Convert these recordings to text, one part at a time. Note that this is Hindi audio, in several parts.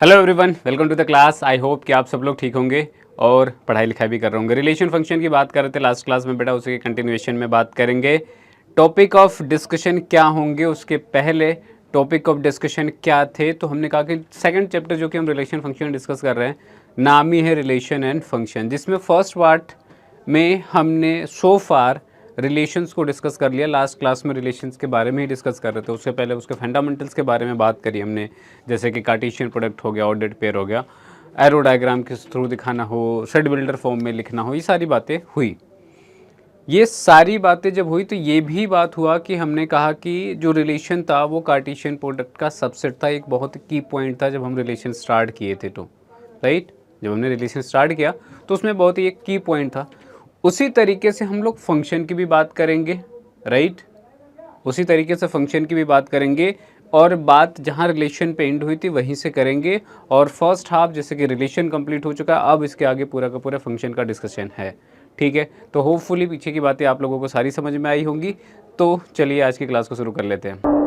Hello everyone, welcome to the class. I hope कि आप सब लोग ठीक होंगे और पढ़ाई लिखाई भी कर रहे होंगे। रिलेशन फंक्शन की बात कर रहे थे लास्ट क्लास में बेटा, उसी के कंटिन्यूएशन में बात करेंगे। टॉपिक ऑफ डिस्कशन क्या होंगे उसके पहले टॉपिक ऑफ डिस्कशन क्या थे, तो हमने कहा कि सेकंड चैप्टर जो कि हम रिलेशन फंक्शन डिस्कस कर रहे हैं नाम ही है रिलेशन एंड फंक्शन, जिसमें फर्स्ट पार्ट में हमने सो फार रिलेशंस को डिस्कस कर लिया। लास्ट क्लास में रिलेशंस के बारे में ही डिस्कस कर रहे थे, उससे पहले उसके फंडामेंटल्स के बारे में बात करी हमने, जैसे कि कार्टेशियन प्रोडक्ट हो गया, ऑर्डर्ड पेयर हो गया, एरो डायग्राम के थ्रू दिखाना हो, सेट बिल्डर फॉर्म में लिखना हो, ये सारी बातें हुई। ये सारी बातें जब हुई तो ये भी बात हुआ कि हमने कहा कि जो रिलेशन था वो कार्टेशियन प्रोडक्ट का सबसेट था। एक बहुत की पॉइंट था जब हम रिलेशन स्टार्ट किए थे, तो राइट, जब हमने रिलेशन स्टार्ट किया तो उसमें बहुत ही एक की पॉइंट था। उसी तरीके से हम लोग फंक्शन की भी बात करेंगे, राइट, उसी तरीके से फंक्शन की भी बात करेंगे और बात जहाँ रिलेशन पे एंड हुई थी वहीं से करेंगे। और फर्स्ट हाफ जैसे कि रिलेशन कंप्लीट हो चुका है, अब इसके आगे पूरा का पूरा फंक्शन का डिस्कशन है। ठीक है, तो होपफुली पीछे की बातें आप लोगों को सारी समझ में आई होंगी। तो चलिए आज की क्लास को शुरू कर लेते हैं।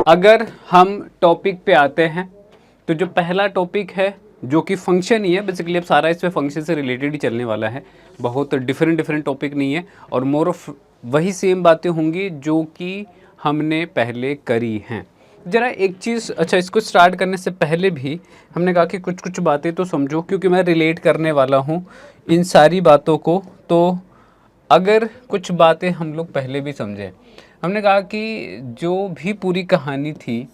अगर हम टॉपिक पे आते हैं तो जो पहला टॉपिक है जो कि फंक्शन ही है, बेसिकली अब सारा इसमें फंक्शन से रिलेटेड ही चलने वाला है, बहुत डिफरेंट टॉपिक नहीं है और मोर ऑफ वही सेम बातें होंगी जो कि हमने पहले करी हैं। ज़रा एक चीज़, अच्छा, इसको स्टार्ट करने से पहले भी हमने कहा कि कुछ कुछ बातें तो समझो, क्योंकि मैं रिलेट करने वाला हूँ इन सारी बातों को। तो अगर कुछ बातें हम लोग पहले भी समझें, हमने कहा कि जो भी पूरी कहानी थी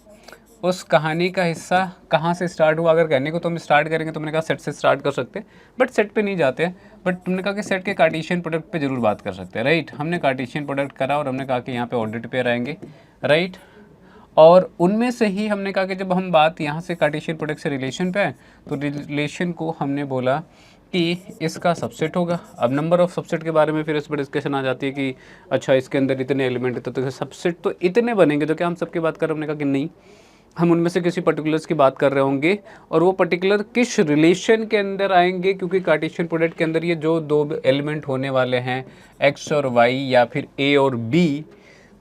उस कहानी का हिस्सा कहाँ से स्टार्ट हुआ। अगर कहने को तो हम स्टार्ट करेंगे तो मैंने कहा सेट से स्टार्ट कर सकते हैं, बट सेट पे नहीं जाते हैं। बट तुमने कहा कि सेट के कार्टेशियन प्रोडक्ट पे जरूर बात कर सकते हैं, राइट। हमने कार्टेशियन प्रोडक्ट करा और हमने कहा कि यहाँ पे ऑर्डर्ड पेयर आएंगे, राइट। और उनमें से ही हमने कहा कि जब हम बात यहाँ से कार्टेशियन प्रोडक्ट से रिलेशन पे आए तो रिलेशन को हमने बोला कि इसका सबसेट होगा। अब नंबर ऑफ सबसेट के बारे में फिर इस पर डिस्कशन आ जाती है कि अच्छा इसके अंदर इतने एलिमेंट है तो सबसेट तो इतने बनेंगे, तो क्या हम सबकी बात कर रहे हैं? हमने कहा कि नहीं, हम उनमें से किसी पर्टिकुलर्स की बात कर रहे होंगे और वो पर्टिकुलर किस रिलेशन के अंदर आएंगे, क्योंकि कार्टेशियन प्रोडक्ट के अंदर ये जो दो एलिमेंट होने वाले हैं एक्स और वाई या फिर ए और बी,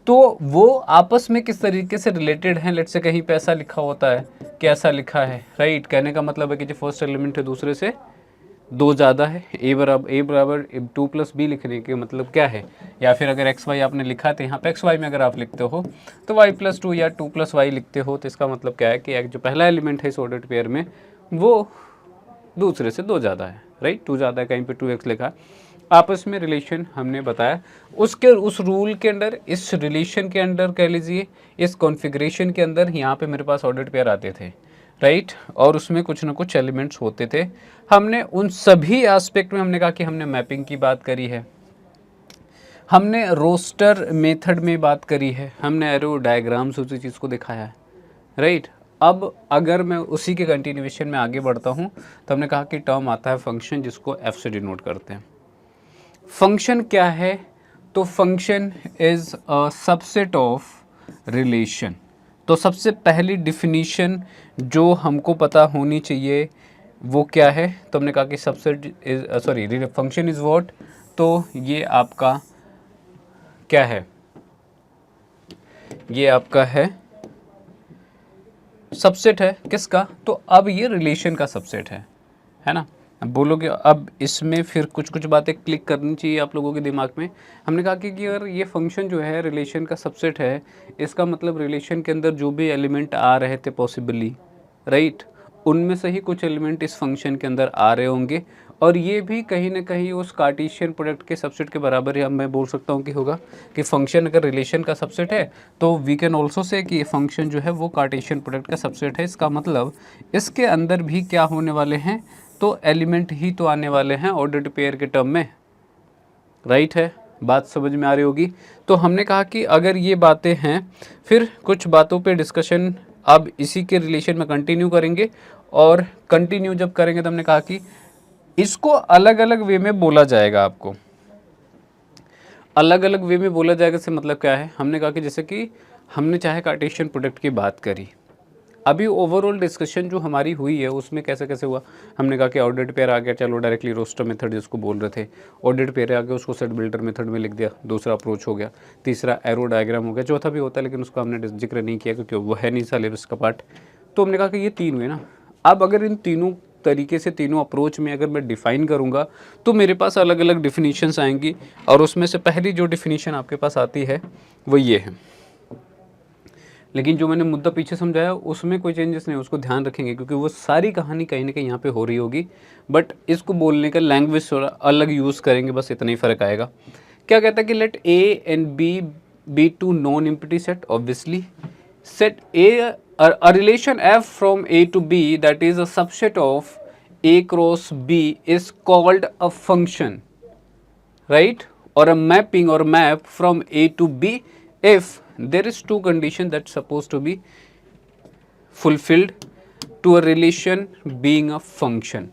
तो वो आपस में किस तरीके से रिलेटेड हैं। लेट से कहीं पे ऐसा लिखा होता है, कैसा लिखा है, राइट। कहने का मतलब है कि जो फर्स्ट एलिमेंट है दूसरे से दो ज़्यादा है, ए बराबर 2+b लिखने के मतलब क्या है। या फिर अगर एक्स वाई आपने लिखा तो यहाँ पे एक्स वाई में अगर आप लिखते हो तो y+2 या 2+y लिखते हो, तो इसका मतलब क्या है कि एक जो पहला एलिमेंट है इस ऑर्डर्ड पेयर में वो दूसरे से दो ज़्यादा है, राइट। 2 ज़्यादा है, कहीं पे 2x लिखा। आपस में रिलेशन हमने बताया, उसके उस रूल के अंदर, इस रिलेशन के अंदर कह लीजिए, इस कॉन्फ़िगरेशन के अंदर यहाँ पे मेरे पास ऑर्डर्ड पेयर आते थे, राइट। और उसमें कुछ ना कुछ एलिमेंट्स होते थे। हमने उन सभी एस्पेक्ट में हमने कहा कि हमने मैपिंग की बात करी है, हमने रोस्टर मेथड में बात करी है, हमने एरो डायग्राम से उसी चीज़ को दिखाया है, राइट। अब अगर मैं उसी के कंटिन्यूएशन में आगे बढ़ता हूँ तो हमने कहा कि टर्म आता है फंक्शन, जिसको एफ से डिनोट करते हैं। फंक्शन क्या है? तो function is a subset of relation. तो सबसे पहली डिफिनीशन जो हमको पता होनी चाहिए वो क्या है? तो हमने कहा कि subset is sorry function is what, तो ये आपका क्या है? ये आपका है सबसेट है किसका? तो अब ये रिलेशन का सबसेट है ना। अब बोलोगे अब इसमें फिर कुछ कुछ बातें क्लिक करनी चाहिए आप लोगों के दिमाग में। हमने कहा कि अगर ये फंक्शन जो है रिलेशन का सबसेट है, इसका मतलब रिलेशन के अंदर जो भी एलिमेंट आ रहे थे पॉसिबली, राइट, उनमें से ही कुछ एलिमेंट इस फंक्शन के अंदर आ रहे होंगे और ये भी कहीं ना कहीं उस कार्टेशियन प्रोडक्ट के सबसेट के बराबर ही मैं बोल सकता हूँ कि होगा। कि फंक्शन अगर रिलेशन का सबसेट है तो वी कैन ऑल्सो से कि फंक्शन जो है वो कार्टेशियन प्रोडक्ट का सबसेट है। इसका मतलब इसके अंदर भी क्या होने वाले हैं? तो एलिमेंट ही तो आने वाले हैं ऑर्डर्ड पेयर के टर्म में, राइट है। बात समझ में आ रही होगी। तो हमने कहा कि अगर ये बातें हैं, फिर कुछ बातों पे डिस्कशन अब इसी के रिलेशन में कंटिन्यू करेंगे। और कंटिन्यू जब करेंगे तो हमने कहा कि इसको अलग अलग वे में बोला जाएगा। आपको अलग अलग वे में बोला जाएगा से मतलब क्या है? हमने कहा कि जैसे कि हमने चाहे कार्टेशियन प्रोडक्ट की बात करी, अभी ओवरऑल डिस्कशन जो हमारी हुई है उसमें कैसे कैसे हुआ, हमने कहा कि ऑर्डर्ड पेयर आ गया, चलो डायरेक्टली रोस्टर मेथड जिसको बोल रहे थे, ऑर्डर्ड पेयर आ गया, उसको सेट बिल्डर मेथड में लिख दिया, दूसरा अप्रोच हो गया, तीसरा एरो डायग्राम हो गया, चौथा भी होता है लेकिन उसका हमने जिक्र नहीं किया क्योंकि वो है नहीं सिलेबस का पार्ट। तो हमने कहा कि ये 3 हुए ना। अब अगर इन तीनों तरीके से, तीनों अप्रोच में अगर मैं डिफ़ाइन करूँगा तो मेरे पास अलग अलग डिफिनीशंस आएंगी, और उसमें से पहली जो डिफिनीशन आपके पास आती है वो ये है। लेकिन जो मैंने मुद्दा पीछे समझाया उसमें कोई चेंजेस नहीं, उसको ध्यान रखेंगे क्योंकि वो सारी कहानी कहीं ना कहीं यहाँ पे हो रही होगी, बट इसको बोलने का लैंग्वेज थोड़ा अलग यूज़ करेंगे, बस इतना ही फ़र्क आएगा। क्या कहता है कि let A and B be two non empty set, obviously set a relation f from a to b that is a subset of a cross b is called a function, right, or a mapping or map from a to b if there is two conditions that's supposed to be fulfilled to a relation being a function.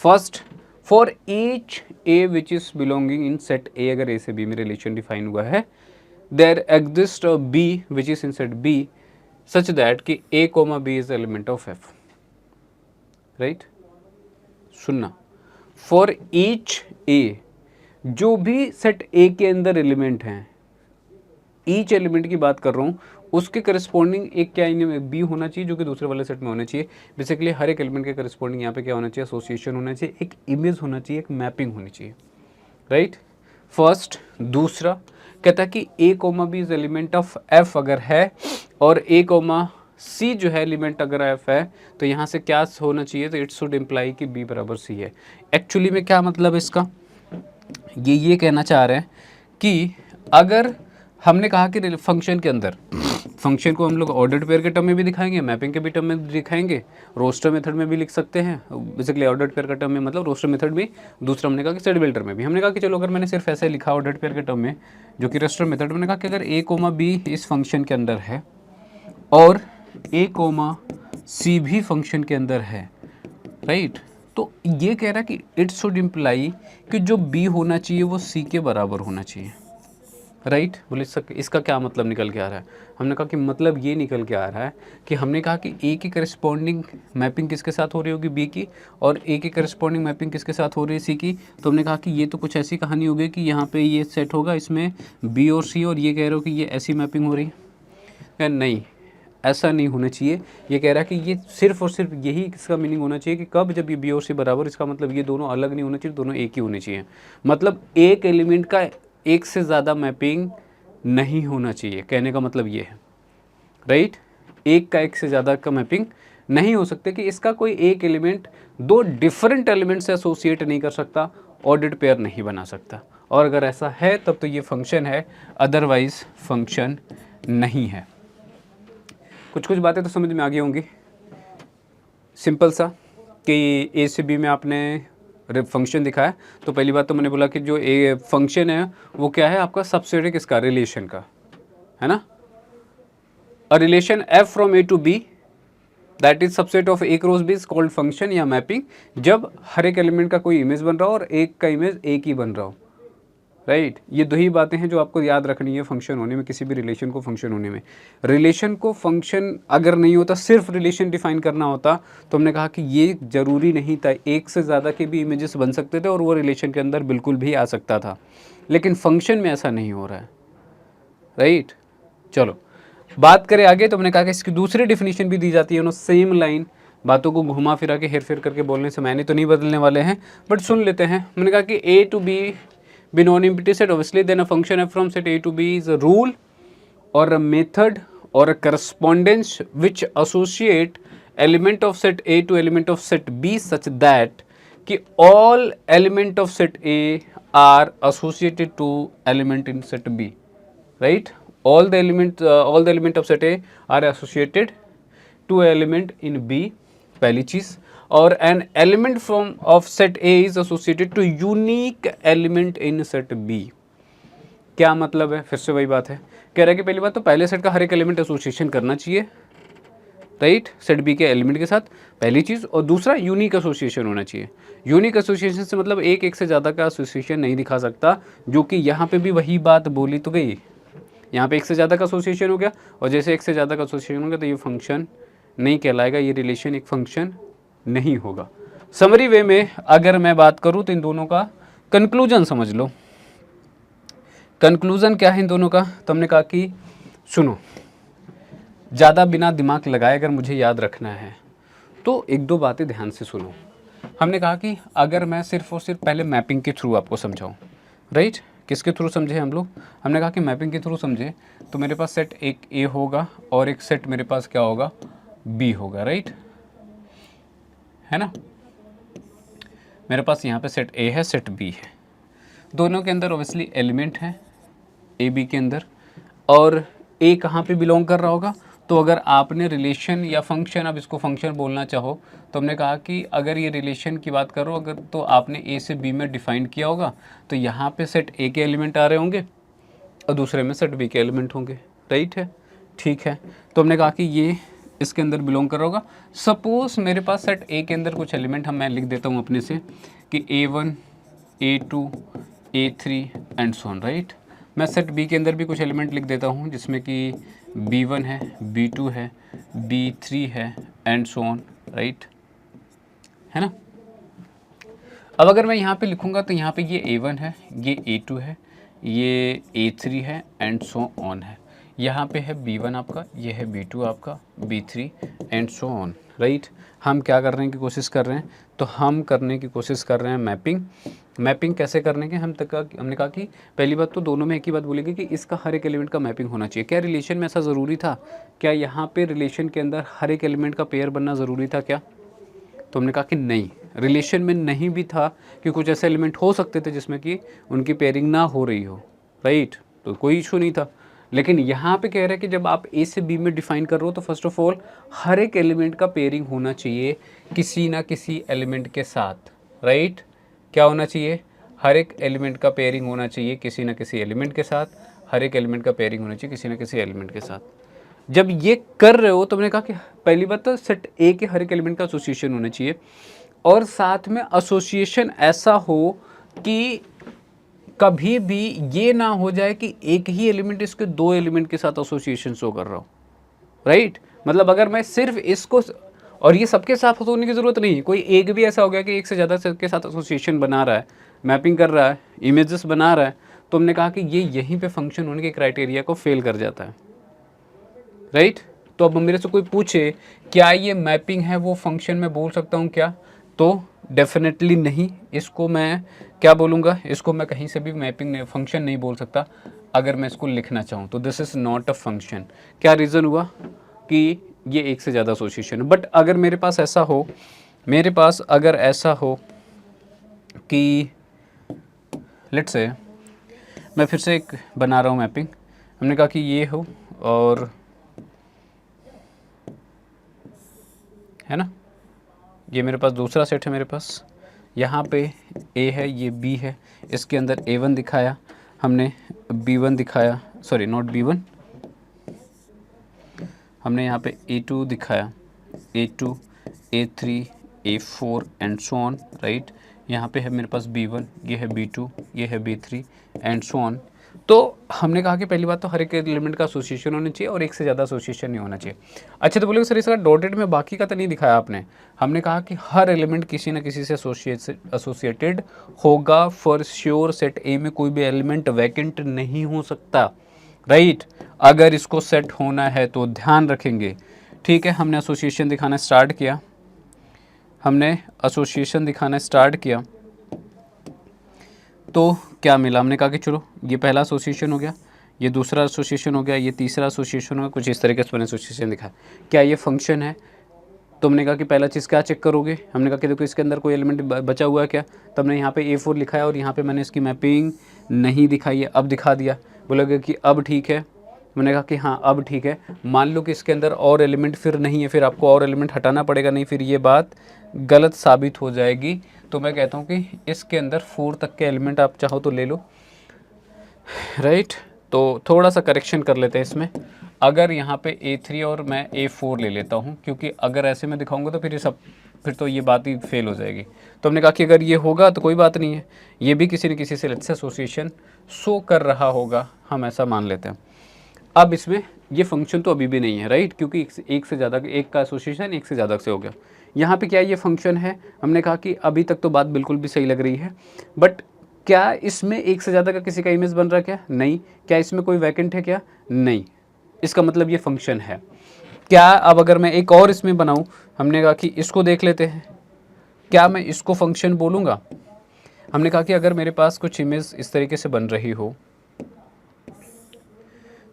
First, for each a which is belonging in set a, अगर a से b में relation define हुआ है, there exists a b which is in set b such that कि a comma b is the element of f, right? सुनना, for each a, जो भी सेट a के अंदर एलिमेंट हैं, ईच एलिमेंट की बात कर रहा हूँ, उसके करस्पॉन्डिंग एक क्या बी होना चाहिए जो कि दूसरे वाले सेट में होना चाहिए। बेसिकली हर एक एलिमेंट के करस्पॉन्डिंग यहाँ पे क्या होना चाहिए, एसोसिएशन होना चाहिए, एक इमेज होना चाहिए, एक मैपिंग होनी चाहिए, राइट। फर्स्ट। दूसरा कहता है कि A comma B is element of F अगर है, और ए कोमा सी जो है एलिमेंट अगर एफ है, तो यहाँ से क्या होना चाहिए, तो इट शुड इम्प्लाई कि बी बराबर सी है। एक्चुअली में क्या मतलब इसका, ये कहना चाह रहे हैं कि अगर हमने कहा कि फंक्शन के अंदर, फंक्शन को हम लोग ऑर्डर्ड पेयर के टर्म में भी दिखाएंगे, मैपिंग के भी टर्म में दिखाएंगे, रोस्टर मेथड में भी लिख सकते हैं। बेसिकली ऑर्डर्ड पेयर का टर्म में मतलब रोस्टर मेथड भी, दूसरा हमने कहा कि सेट बिल्डर में भी। हमने कहा कि चलो अगर मैंने सिर्फ ऐसे लिखा ऑर्डर्ड पेयर के टर्म में जो कि रोस्टर मेथड, मैंने कहा कि अगर ए कोमा बी इस फंक्शन के अंदर है और ए कोमा सी भी फंक्शन के अंदर है, राइट, तो ये कह रहा है कि इट शुड इम्प्लाई कि जो बी होना चाहिए वो सी के बराबर होना चाहिए, राइट। बोले इसका क्या मतलब निकल के आ रहा है, हमने कहा कि मतलब ये निकल के आ रहा है कि हमने कहा कि ए की करस्पॉन्डिंग मैपिंग किसके साथ हो रही होगी, बी की, और ए की करस्पॉन्डिंग मैपिंग किसके साथ हो रही है, सी की। तो हमने कहा कि ये तो कुछ ऐसी कहानी होगी कि यहाँ पे ये सेट होगा, इसमें बी और सी, और ये कह रहे हो कि ये ऐसी मैपिंग हो रही है। नहीं, ऐसा नहीं होना चाहिए। ये कह रहा है कि ये सिर्फ और सिर्फ यही इसका मीनिंग होना चाहिए कि कब, जब ये बी और सी बराबर, इसका मतलब ये दोनों अलग नहीं होना चाहिए, दोनों एक ही होने चाहिए। मतलब एक एलिमेंट का एक से ज़्यादा मैपिंग नहीं होना चाहिए, कहने का मतलब ये है, राइट। एक का एक से ज़्यादा का मैपिंग नहीं हो सकते कि इसका कोई एक एलिमेंट दो डिफरेंट एलिमेंट से एसोसिएट नहीं कर सकता, ऑर्डर्ड पेयर नहीं बना सकता, और अगर ऐसा है तब तो ये फंक्शन है, अदरवाइज फंक्शन नहीं है। कुछ कुछ बातें तो समझ में आ गई होंगी। सिंपल सा कि ए से बी में आपने फंक्शन दिखाया, तो पहली बात तो मैंने बोला कि जो ए फंक्शन है वो क्या है, आपका सबसेट है किसका, रिलेशन का, है ना। A relation F from A to B that is subset of A cross B is called function या मैपिंग, जब हर एक एलिमेंट का कोई इमेज बन रहा हो और एक का इमेज एक ही बन रहा हो, राइट। ये दो ही बातें हैं जो आपको याद रखनी है फंक्शन होने में, किसी भी रिलेशन को फंक्शन होने में। रिलेशन को फंक्शन अगर नहीं होता, सिर्फ रिलेशन डिफाइन करना होता, तो हमने कहा कि ये ज़रूरी नहीं था, एक से ज़्यादा के भी इमेजेस बन सकते थे और वो रिलेशन के अंदर बिल्कुल भी आ सकता था, लेकिन फंक्शन में ऐसा नहीं हो रहा है, राइट। चलो बात करें आगे, तो हमने कहा कि इसकी दूसरी डिफिनीशन भी दी जाती है, सेम लाइन, बातों को घुमा फिरा के हेर फेर करके बोलने से मैंने तो नहीं बदलने वाले हैं, बट सुन लेते हैं। हमने कहा कि A to B be non-empty set, obviously then a function f from set a to b is a rule or a method or a correspondence which associate element of set a to element of set b such that कि all element of set a are associated to element in set b, right, all the element of set a are associated to element in b, पहली चीज़। और an element from of set A is associated to unique element in set B. क्या मतलब है, फिर से वही बात है, कह रहा है कि पहली बात तो पहले सेट का हर एक एलिमेंट एसोसिएशन करना चाहिए, राइट, सेट बी के एलिमेंट के साथ, पहली चीज़। और दूसरा यूनिक एसोसिएशन होना चाहिए। यूनिक एसोसिएशन से मतलब एक से ज़्यादा का एसोसिएशन नहीं दिखा सकता, जो कि यहाँ पे भी वही बात बोली तो गई, यहाँ पे एक से ज़्यादा का एसोसिएशन हो गया, और जैसे एक से ज़्यादा का एसोसिएशन हो गया तो ये फंक्शन नहीं कहलाएगा, ये रिलेशन एक फंक्शन नहीं होगा। समरी वे में अगर मैं बात करूँ तो इन दोनों का कंक्लूजन समझ लो। कंक्लूजन क्या है इन दोनों का? तो हमने कहा कि सुनो, ज़्यादा बिना दिमाग लगाए अगर मुझे याद रखना है तो एक दो बातें ध्यान से सुनो। हमने कहा कि अगर मैं सिर्फ और सिर्फ पहले मैपिंग के थ्रू आपको समझाऊं, राइट, किसके थ्रू समझे हम लोग? हमने कहा कि मैपिंग के थ्रू समझे तो मेरे पास सेट एक ए होगा और एक सेट मेरे पास क्या होगा, बी होगा, राइट, है ना। मेरे पास यहाँ पे सेट ए है, सेट बी है, दोनों के अंदर ऑब्वियसली एलिमेंट है ए बी के अंदर, और ए कहाँ पे बिलोंग कर रहा होगा? तो अगर आपने रिलेशन या फंक्शन, अब इसको फंक्शन बोलना चाहो तो हमने कहा कि अगर ये रिलेशन की बात करो अगर, तो आपने ए से बी में डिफाइन किया होगा, तो यहाँ पे सेट ए के एलिमेंट आ रहे होंगे और दूसरे में सेट बी के एलिमेंट होंगे, राइट है, ठीक है। तो हमने कहा कि ये इसके अंदर बिलोंग कर रहा होगा। सपोज मेरे पास सेट ए के अंदर कुछ एलिमेंट मैं लिख देता हूँ अपने से कि A1, A2, A3 and so on, right. मैं सेट बी के अंदर भी कुछ एलिमेंट लिख देता हूँ जिसमें कि B1 है, B2 है, B3 है एंड सो ऑन, राइट, है ना। अब अगर मैं यहाँ पे लिखूँगा तो यहाँ पे ये A1 है, ये A2 है, ये A3 है एंड सो ऑन है। यहाँ पे है B1 आपका, ये है B2 आपका, B3 and so on, right. हम क्या करने की कोशिश कर रहे हैं? तो हम करने की कोशिश कर रहे हैं मैपिंग। मैपिंग कैसे करने के हमने कहा कि पहली बात तो दोनों में एक ही बात बोलेंगे कि इसका हर एक एलिमेंट का मैपिंग होना चाहिए। क्या रिलेशन में ऐसा ज़रूरी था? क्या यहाँ पे रिलेशन के अंदर हर एक एलिमेंट का पेयर बनना ज़रूरी था क्या? तो हमने कहा कि नहीं, रिलेशन में नहीं भी था कि कुछ ऐसे एलिमेंट हो सकते थे जिसमें कि उनकी पेयरिंग ना हो रही हो, राइट, तो कोई इशू नहीं था। लेकिन यहाँ पे कह रहे हैं कि जब आप ए से बी में डिफाइन कर रहे हो तो फर्स्ट ऑफ ऑल हर एक एलिमेंट का पेयरिंग होना चाहिए किसी ना किसी एलिमेंट के साथ, राइट। क्या होना चाहिए? हर एक एलिमेंट का पेयरिंग होना चाहिए किसी ना किसी एलिमेंट के साथ, हर एक एलिमेंट का पेयरिंग होना चाहिए किसी ना किसी एलिमेंट के साथ। जब ये कर रहे हो तो मैंने कहा कि पहली बात तो सेट ए के हर एक एलिमेंट का एसोसिएशन होना चाहिए, और साथ में एसोसिएशन ऐसा हो कि कभी भी ये ना हो जाए कि एक ही एलिमेंट इसके दो एलिमेंट के साथ एसोसिएशन शो कर रहा हो, राइट। मतलब अगर मैं सिर्फ इसको, और ये सबके साथ होने की ज़रूरत नहीं है, कोई एक भी ऐसा हो गया कि एक से ज़्यादा के साथ एसोसिएशन बना रहा है, मैपिंग कर रहा है, इमेजेस बना रहा है, तो हमने कहा कि ये यहीं पे फंक्शन होने के क्राइटेरिया को फेल कर जाता है, राइट। तो अब मेरे से कोई पूछे क्या ये मैपिंग है वो फंक्शन में बोल सकता हूँ क्या? तो डेफिनेटली नहीं। इसको मैं क्या बोलूँगा? इसको मैं कहीं से भी मैपिंग फंक्शन नहीं बोल सकता अगर मैं इसको लिखना चाहूँ तो। This is not a function. क्या रीज़न हुआ? कि ये एक से ज़्यादा एसोसिएशन है। बट अगर मेरे पास ऐसा हो, मेरे पास अगर ऐसा हो कि लेट्स से मैं फिर से एक बना रहा हूँ मैपिंग, हमने कहा कि ये हो और है ना, ये मेरे पास दूसरा सेट है, मेरे पास यहाँ पे A है, ये B है, इसके अंदर A1 दिखाया हमने, B1 दिखाया, सॉरी नॉट B1, हमने यहाँ पे A2 दिखाया, A2, A3, A4 and so on, right. यहाँ पे है मेरे पास B1, ये है B2, ये है B3 एंड सो ऑन। तो हमने कहा कि पहली बात तो हर एक एलिमेंट का एसोसिएशन होना चाहिए और एक से ज़्यादा एसोसिएशन नहीं होना चाहिए। अच्छा, तो बोले सर इसका डॉटेड में बाकी का तो नहीं दिखाया आपने। हमने कहा कि हर एलिमेंट किसी न किसी से एसोसिएटेड होगा फॉर श्योर। सेट ए में कोई भी एलिमेंट वैकेंट नहीं हो सकता, राइट। अगर इसको सेट होना है तो ध्यान रखेंगे, ठीक है। हमने एसोसिएशन दिखाना स्टार्ट किया, हमने एसोसिएशन दिखाना स्टार्ट किया तो क्या मिला? हमने कहा कि चलो ये पहला एसोसिएशन हो गया, ये दूसरा एसोसिएशन हो गया, ये तीसरा एसोसिएशन हो गया, कुछ इस तरीके से मैंने एसोसिएशन दिखाया। क्या ये फंक्शन है? तो हमने कहा कि पहला चीज़ क्या चेक करोगे? हमने कहा कि देखो इसके अंदर कोई एलिमेंट बचा हुआ है क्या? तब हमने यहाँ पे A4 लिखा है और यहाँ पे मैंने इसकी मैपिंग नहीं दिखाई है, अब दिखा दिया। बोलोगे कि अब ठीक है? मैंने कहा कि हाँ अब ठीक है। मान लो कि इसके अंदर और एलिमेंट फिर नहीं है, फिर आपको और एलिमेंट हटाना पड़ेगा, नहीं फिर ये बात गलत साबित हो जाएगी। तो मैं कहता हूँ कि इसके अंदर 4 तक के एलिमेंट आप चाहो तो ले लो, राइट। तो थोड़ा सा करेक्शन कर लेते हैं इसमें। अगर यहाँ पे A3 और मैं A4 ले लेता हूँ, क्योंकि अगर ऐसे में दिखाऊंगा तो फिर तो ये बात ही फेल हो जाएगी। तो हमने कहा कि अगर ये होगा तो कोई बात नहीं है, ये भी किसी न किसी से लेट्स से एसोसिएशन शो कर रहा होगा, हम ऐसा मान लेते हैं। अब इसमें ये फंक्शन तो अभी भी नहीं है, राइट, क्योंकि एक से ज़्यादा, एक का एसोसिएशन एक से ज़्यादा से हो गया। यहाँ पे क्या ये फंक्शन है? हमने कहा कि अभी तक तो बात बिल्कुल भी सही लग रही है, बट क्या इसमें एक से ज़्यादा का किसी का इमेज बन रहा है क्या? नहीं। क्या इसमें कोई वैकेंट है क्या? नहीं। इसका मतलब ये फंक्शन है। क्या अब अगर मैं एक और इसमें बनाऊँ, हमने कहा कि इसको देख लेते हैं, क्या मैं इसको फंक्शन बोलूँगा? हमने कहा कि अगर मेरे पास कुछ इमेज इस तरीके से बन रही हो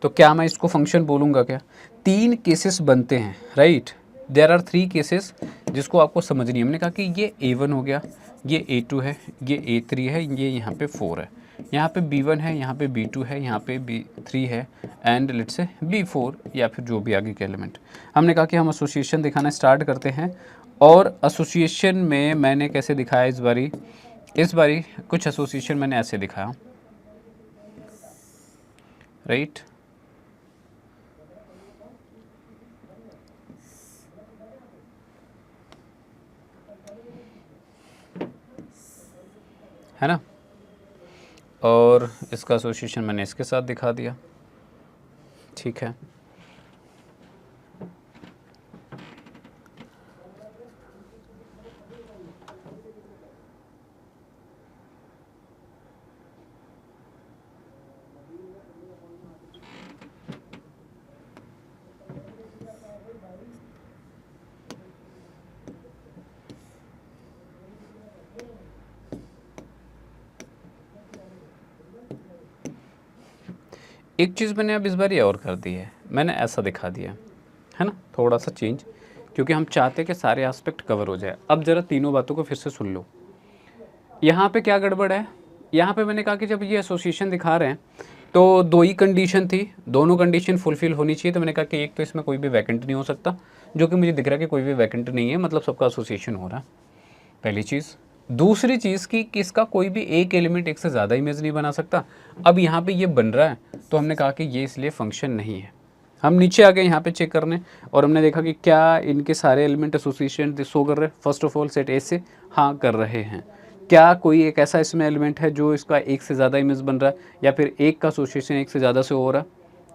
तो क्या मैं इसको फंक्शन बोलूँगा क्या? 3 केसेस बनते हैं, राइट। देयर आर 3 केसेस जिसको आपको समझनी है। हमने कहा कि ये A1 हो गया, ये A2 है, ये A3 है, ये यहाँ पे 4 है, यहाँ पे B1 है, यहाँ पे B2 है, यहाँ पे B3 है एंड लेट्स से B4 या फिर जो भी आगे के एलिमेंट। हमने कहा कि हम एसोसिएशन दिखाना स्टार्ट करते हैं, और एसोसिएशन में मैंने कैसे दिखाया इस बारी कुछ एसोसिएशन मैंने ऐसे दिखाया, राइट। है ना, और इसका एसोसिएशन मैंने इसके साथ दिखा दिया, ठीक है। एक चीज़ मैंने अब इस बार ये और कर दी है, मैंने ऐसा दिखा दिया है ना, थोड़ा सा चेंज, क्योंकि हम चाहते हैं कि सारे एस्पेक्ट कवर हो जाए। अब ज़रा तीनों बातों को फिर से सुन लो। यहाँ पे क्या गड़बड़ है? यहाँ पे मैंने कहा कि जब ये एसोसिएशन दिखा रहे हैं तो 2 ही कंडीशन थी, दोनों कंडीशन फुलफिल होनी चाहिए। तो मैंने कहा कि एक तो इसमें कोई भी वैकेंट नहीं हो सकता, जो कि मुझे दिख रहा है कि कोई भी वैकेंट नहीं है, मतलब सबका एसोसिएशन हो रहा है, पहली चीज़। दूसरी चीज़ कि इसका कोई भी एक एलिमेंट एक से ज़्यादा इमेज नहीं बना सकता। अब यहाँ पे ये बन रहा है तो हमने कहा कि ये इसलिए फंक्शन नहीं है। हम नीचे आ गए यहाँ पे चेक करने, और हमने देखा कि क्या इनके सारे एलिमेंट एसोसिएशन शो कर रहे हैं। फर्स्ट ऑफ ऑल सेट ए से हाँ कर रहे हैं। क्या कोई एक ऐसा इसमें एलिमेंट है जो इसका एक से ज़्यादा इमेज बन रहा है, या फिर एक का एसोसिएशन एक से ज़्यादा से हो रहा है?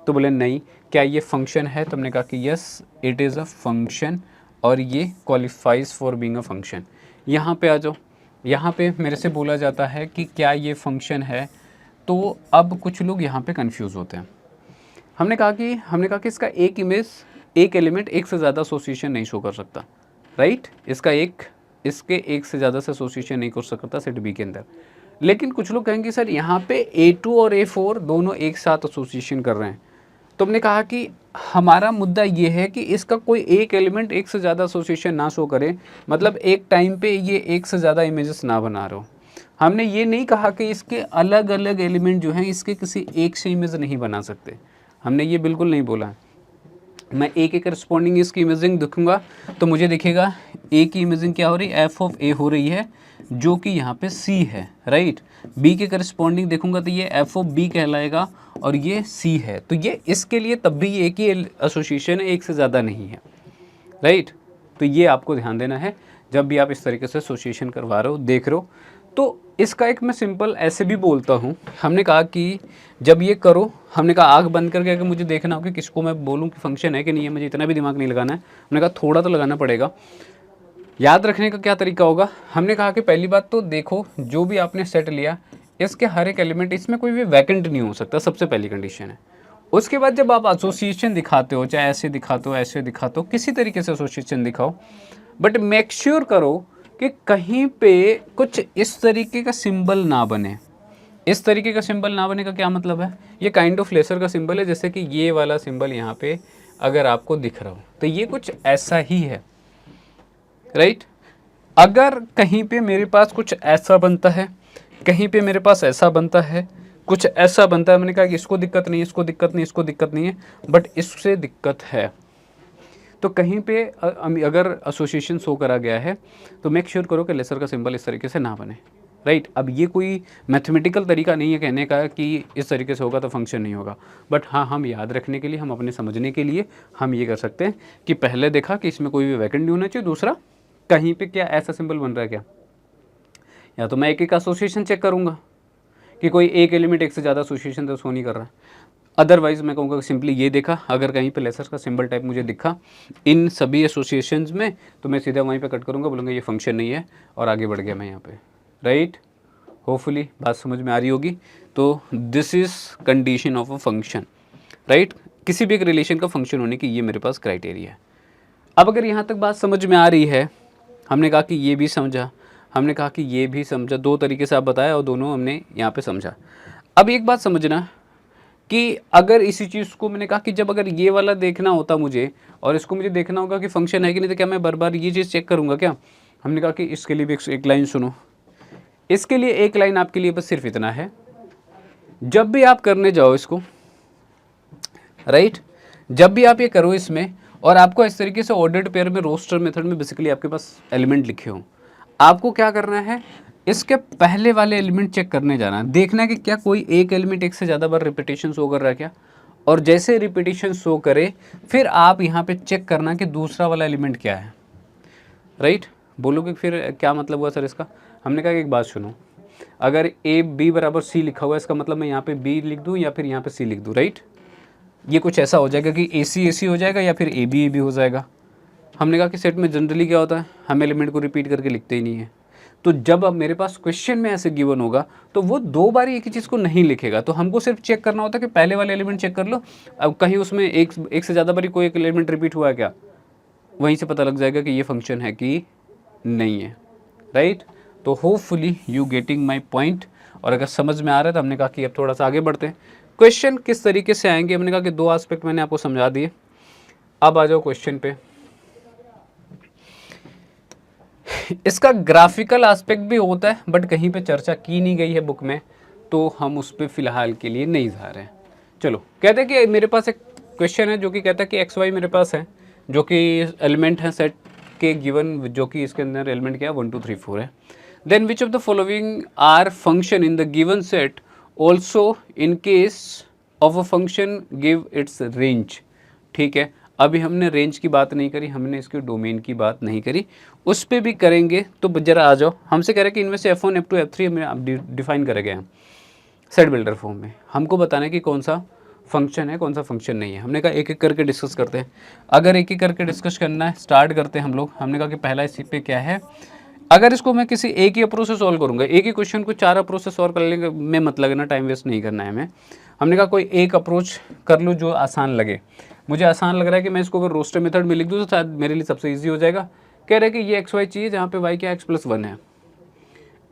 तो बोले नहीं। क्या ये फंक्शन है? तो हमने कहा कि yes it is a function, और ये qualifies for being a function. यहाँ पे आ जाओ, यहाँ पे मेरे से बोला जाता है कि क्या ये फंक्शन है, तो अब कुछ लोग यहाँ पे कंफ्यूज होते हैं। हमने कहा कि इसका एक इमेज, एक एलिमेंट एक से ज़्यादा एसोसिएशन नहीं शो कर सकता, राइट। इसके एक से ज़्यादा से एसोसिएशन नहीं कर सकता सेट बी के अंदर। लेकिन कुछ लोग कहेंगे सर यहाँ पे A2 और A4 दोनों एक साथ एसोसिएशन कर रहे हैं। तो हमने कहा कि हमारा मुद्दा ये है कि इसका कोई एक एलिमेंट एक से ज़्यादा एसोसिएशन ना शो करे, मतलब एक टाइम पे ये एक से ज़्यादा इमेजेस ना बना रहे हो। हमने ये नहीं कहा कि इसके अलग अलग एलिमेंट जो हैं इसके किसी एक से इमेज नहीं बना सकते, हमने ये बिल्कुल नहीं बोला। मैं एक करस्पॉन्डिंग इसकी इमेजिंग दिखूंगा तो मुझे दिखेगा ए की इमेजिंग क्या हो रही है, एफ ऑफ ए हो रही है, जो कि यहाँ पे सी है, राइट। बी के करस्पॉन्डिंग देखूंगा तो ये एफ ऑफ बी कहलाएगा, और ये सी है। तो ये इसके लिए तब भी एक ही एसोसिएशन है, एक से ज़्यादा नहीं है, राइट। तो ये आपको ध्यान देना है जब भी आप इस तरीके से एसोसिएशन करवा रहे हो, देख रहे हो। तो इसका एक मैं सिंपल ऐसे भी बोलता हूँ। हमने कहा कि जब ये करो, हमने कहा आँख बंद करके अगर मुझे देखना हो कि किसको मैं बोलूँ कि फंक्शन है कि नहीं है, मुझे इतना भी दिमाग नहीं लगाना है। हमने कहा थोड़ा तो लगाना पड़ेगा। याद रखने का क्या तरीका होगा? हमने कहा कि पहली बात तो देखो, जो भी आपने सेट लिया इसके हर एक एलिमेंट, इसमें कोई भी वैकेंट नहीं हो सकता, सबसे पहली कंडीशन है। उसके बाद जब आप एसोसिएशन दिखाते हो, चाहे ऐसे दिखाते हो, ऐसे दिखाते हो, किसी तरीके से एसोसिएशन दिखाओ, बट मेक श्योर करो कि कहीं पे कुछ इस तरीके का सिंबल ना बने। इस तरीके का सिंबल ना बने का क्या मतलब है? ये काइंड ऑफ लेसर का सिंबल है, जैसे कि ये वाला सिंबल यहाँ पे अगर आपको दिख रहा हो तो ये कुछ ऐसा ही है, राइट। अगर कहीं पे मेरे पास कुछ ऐसा बनता है, कहीं पे मेरे पास ऐसा बनता है, कुछ ऐसा बनता है, मैंने कहा कि इसको दिक्कत नहीं, इसको दिक्कत नहीं, इसको दिक्कत नहीं है, बट इससे दिक्कत है, तो कहीं पे अगर एसोसिएशन शो करा गया है तो मेक श्योर करो कि लेसर का सिंबल इस तरीके से ना बने, राइट। अब ये कोई मैथमेटिकल तरीका नहीं है कहने का कि इस तरीके से होगा तो फंक्शन नहीं होगा, बट हाँ, हम याद रखने के लिए, हम अपने समझने के लिए हम ये कर सकते हैं कि पहले देखा कि इसमें कोई भी वैकेंट नहीं होना चाहिए, दूसरा कहीं पे क्या ऐसा सिंबल बन रहा है क्या, या तो मैं एक एक एसोसिएशन चेक करूँगा कि कोई एक एलिमेंट एक से ज़्यादा एसोसिएशन तो शो नहीं कर रहा है। अदरवाइज मैं कहूँगा सिंपली ये देखा, अगर कहीं पे लेसर का सिंबल टाइप मुझे दिखा इन सभी एसोसिएशंस में तो मैं सीधा वहीं पे कट करूँगा, बोलूँगा ये फंक्शन नहीं है और आगे बढ़ गया मैं यहाँ पे, राइट। होपफुली बात समझ में आ रही होगी। तो this is condition of a function, right. किसी भी एक रिलेशन का फंक्शन होने की ये मेरे पास क्राइटेरिया है। अब अगर यहाँ तक बात समझ में आ रही है, हमने कहा कि ये भी समझा, हमने कहा कि ये भी समझा, दो तरीके से आप बताया और दोनों हमने यहाँ पे समझा। अब एक बात समझना कि अगर इसी चीज़ को मैंने कहा कि जब अगर ये वाला देखना होता मुझे और इसको मुझे देखना होगा कि फंक्शन है कि नहीं, तो क्या मैं बार बार ये चीज़ चेक करूँगा क्या? हमने कहा कि इसके लिए भी एक लाइन सुनो, इसके लिए एक लाइन आपके लिए बस सिर्फ इतना है, जब भी आप करने जाओ इसको, राइट, जब भी आप ये करो इसमें और आपको इस तरीके से ऑर्डर्ड पेयर में रोस्टर मेथड में बेसिकली आपके पास एलिमेंट लिखे हों, आपको क्या करना है, इसके पहले वाले एलिमेंट चेक करने जाना है, देखना है कि क्या कोई एक एलिमेंट एक से ज़्यादा बार रिपीटेशन शो कर रहा है क्या, और जैसे रिपीटेशन शो करे फिर आप यहाँ पे चेक करना कि दूसरा वाला एलिमेंट क्या है, राइट। बोलोगे फिर क्या मतलब हुआ सर इसका? हमने कहा कि एक बात सुनो, अगर ए बी बराबर सी लिखा हुआ है, इसका मतलब मैं यहाँ पे बी लिख दूँ या फिर यहाँ पे सी लिख दूँ, राइट। ये कुछ ऐसा हो जाएगा कि ए सी हो जाएगा या फिर ए बी हो जाएगा। हमने कहा कि सेट में जनरली क्या होता है, हम एलिमेंट को रिपीट करके लिखते ही नहीं है। तो जब अब मेरे पास क्वेश्चन में ऐसे गिवन होगा तो वो दो बार एक ही चीज़ को नहीं लिखेगा, तो हमको सिर्फ चेक करना होता है कि पहले वाले एलिमेंट चेक कर लो, अब कहीं उसमें एक से ज़्यादा बारी कोई एक एलिमेंट रिपीट हुआ है क्या, वहीं से पता लग जाएगा कि ये फंक्शन है कि नहीं है, राइट। तो hopefully you getting my point, और अगर समझ में आ रहा है तो हमने कहा कि अब थोड़ा सा आगे बढ़ते हैं। क्वेश्चन किस तरीके से आएंगे, हमने कहा कि दो एस्पेक्ट मैंने आपको समझा दिए। अब आ जाओ क्वेश्चन पे। इसका ग्राफिकल एस्पेक्ट भी होता है बट कहीं पे चर्चा की नहीं गई है बुक में, तो हम उस पर फिलहाल के लिए नहीं जा रहे हैं। चलो, कहते हैं कि मेरे पास एक क्वेश्चन है जो कि कहता है कि एक्स वाई मेरे पास है, जो कि एलिमेंट है सेट के गिवन, जो कि इसके अंदर एलिमेंट क्या है 1 2 3 4 है। Then which of the following are function in the given set also in case of a function give its range. ठीक है, अभी हमने रेंज की बात नहीं करी, हमने इसके डोमेन की बात नहीं करी, उस पर भी करेंगे। तो जरा आ जाओ, हमसे कह रहे हैं कि इनमें से F1 F2 F3 हमें आप डिफाइन करे गए हैं सेट बिल्डर फॉर्म में, हमको बताना है कि कौन सा फंक्शन है कौन सा फंक्शन नहीं है। हमने कहा एक एक करके डिस्कस करते हैं। अगर एक एक करके डिस्कस करना है, स्टार्ट करते हैं हम लोग। हमने कहा कि पहला इसी पे क्या है, अगर इसको मैं किसी एक ही अप्रोच से सॉल्व करूँगा, एक ही क्वेश्चन को 4 अप्रोच से सॉल्व करने में मत लगना, टाइम वेस्ट नहीं करना है हमें। हमने कहा कोई एक अप्रोच कर लो जो आसान लगे। मुझे आसान लग रहा है कि मैं इसको अगर रोस्टर मेथड में लिख दूँ तो शायद मेरे लिए सबसे ईजी हो जाएगा। कह रहे हैं कि ये एक्स वाई चाहिए जहाँ पे वाई क्या x+1 है।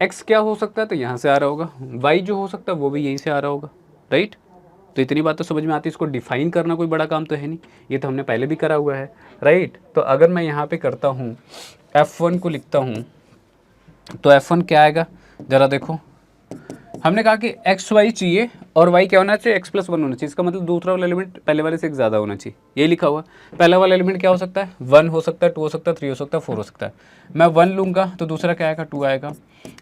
एक्स क्या हो सकता है, तो यहाँ से आ रहा होगा, वाई जो हो सकता है वो भी यहीं से आ रहा होगा, राइट। तो इतनी बात तो समझ में आती है, इसको डिफाइन करना कोई बड़ा काम तो है नहीं, ये तो हमने पहले भी करा हुआ है, राइट। तो अगर मैं यहाँ पे करता हूँ F1 को लिखता हूँ तो F1 क्या आएगा, ज़रा देखो। हमने कहा कि एक्स वाई चाहिए और वाई क्या होना चाहिए x+1 होना चाहिए, इसका मतलब दूसरा वाला एलिमेंट पहले वाले से एक ज़्यादा होना चाहिए, ये लिखा हुआ। पहला वाला एलिमेंट क्या हो सकता है, 1 हो सकता है, 2 हो सकता है, 3 हो सकता है, 4 हो सकता है। मैं 1 लूँगा तो दूसरा क्या आएगा, 2 आएगा।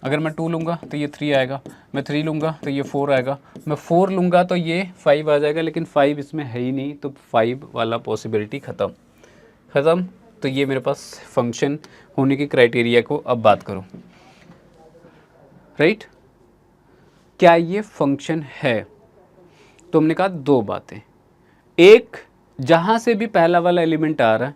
अगर मैं 2 लूँगा तो ये 3 आएगा, मैं 3 लूँगा तो ये 4 आएगा, मैं 4 लूँगा तो ये 5 आ जाएगा, लेकिन 5 इसमें है ही नहीं, तो 5 वाला पॉसिबिलिटी ख़त्म। तो ये मेरे पास फंक्शन होने की क्राइटेरिया को अब बात करो, राइट। क्या ये फंक्शन है, तो हमने कहा दो बातें। एक, जहाँ से भी पहला वाला एलिमेंट आ रहा है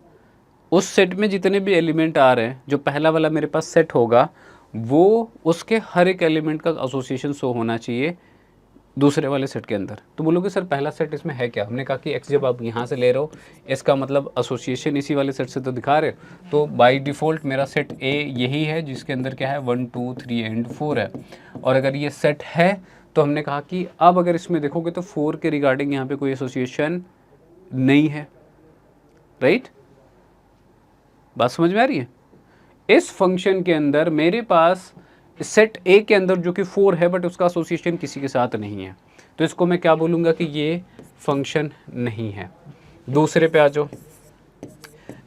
उस सेट में जितने भी एलिमेंट आ रहे हैं, जो पहला वाला मेरे पास सेट होगा वो उसके हर एक एलिमेंट का एसोसिएशन शो होना चाहिए दूसरे वाले सेट के अंदर। तो बोलोगे सर पहला सेट इसमें है क्या? हमने कहा कि एक्स जब आप यहाँ से ले रहे हो इसका मतलब एसोसिएशन इसी वाले सेट से तो दिखा रहे हो। तो बाय डिफ़ॉल्ट मेरा सेट ए यही है जिसके अंदर क्या है 1 2 3 एंड 4 है। और अगर ये सेट है तो हमने कहा कि अब अगर इसमें देखोगे तो 4 के रिगार्डिंग यहाँ पे कोई एसोसिएशन नहीं है, राइट। बात समझ में आ रही है? इस फंक्शन के अंदर मेरे पास सेट ए के अंदर जो कि 4 है बट उसका एसोसिएशन किसी के साथ नहीं है, तो इसको मैं क्या बोलूँगा कि ये फंक्शन नहीं है। दूसरे पे आ जाओ,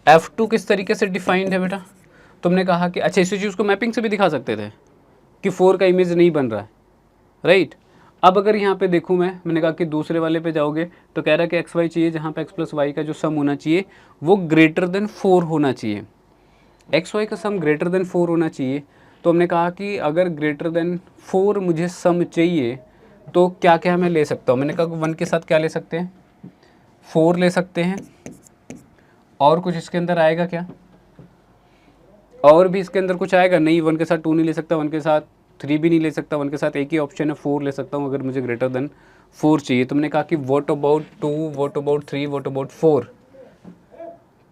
F2 किस तरीके से डिफाइंड है बेटा? तुमने कहा कि अच्छा इसी चीज़ को मैपिंग से भी दिखा सकते थे कि 4 का इमेज नहीं बन रहा है, राइट। अब अगर यहाँ पे देखूँ मैंने कहा कि दूसरे वाले पे जाओगे तो कह रहा है कि एक्स वाई चाहिए जहाँ पे x+y का जो सम होना चाहिए वो ग्रेटर देन 4 होना चाहिए। एक्स वाई का सम ग्रेटर देन 4 होना चाहिए। तो हमने कहा कि अगर ग्रेटर देन 4 मुझे सम चाहिए तो क्या क्या मैं ले सकता हूँ, मैंने कहा 1 के साथ क्या ले सकते हैं, 4 ले सकते हैं, और कुछ इसके अंदर आएगा क्या, और भी इसके अंदर कुछ आएगा नहीं, 1 के साथ 2 नहीं ले सकता, 1 के साथ 3 भी नहीं ले सकता, 1 के साथ एक ही ऑप्शन है 4 ले सकता हूँ अगर मुझे ग्रेटर देन 4 चाहिए। तो मैंने कहा कि what about 2, what about 3, what about 4,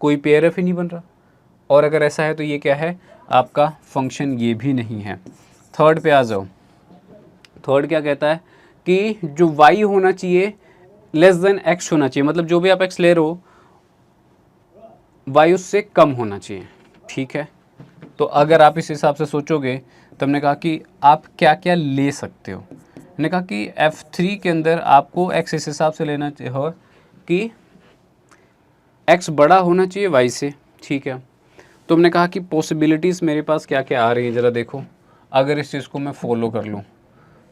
कोई पेयर एफ ही नहीं बन रहा, और अगर ऐसा है तो ये क्या है आपका फंक्शन, ये भी नहीं है। थर्ड पे आ जाओ, थर्ड क्या कहता है कि जो y होना चाहिए लेस देन x होना चाहिए, मतलब जो भी आप x ले रहे हो y उससे कम होना चाहिए, ठीक है। तो अगर आप इस हिसाब से सोचोगे तो हमने कहा कि आप क्या क्या ले सकते हो, हमने कहा कि F3 के अंदर आपको x इस हिसाब से लेना चाहिए कि x बड़ा होना चाहिए y से, ठीक है। तो हमने कहा कि पॉसिबिलिटीज़ मेरे पास क्या क्या आ रही है ज़रा देखो, अगर इस चीज़ को मैं फॉलो कर लूँ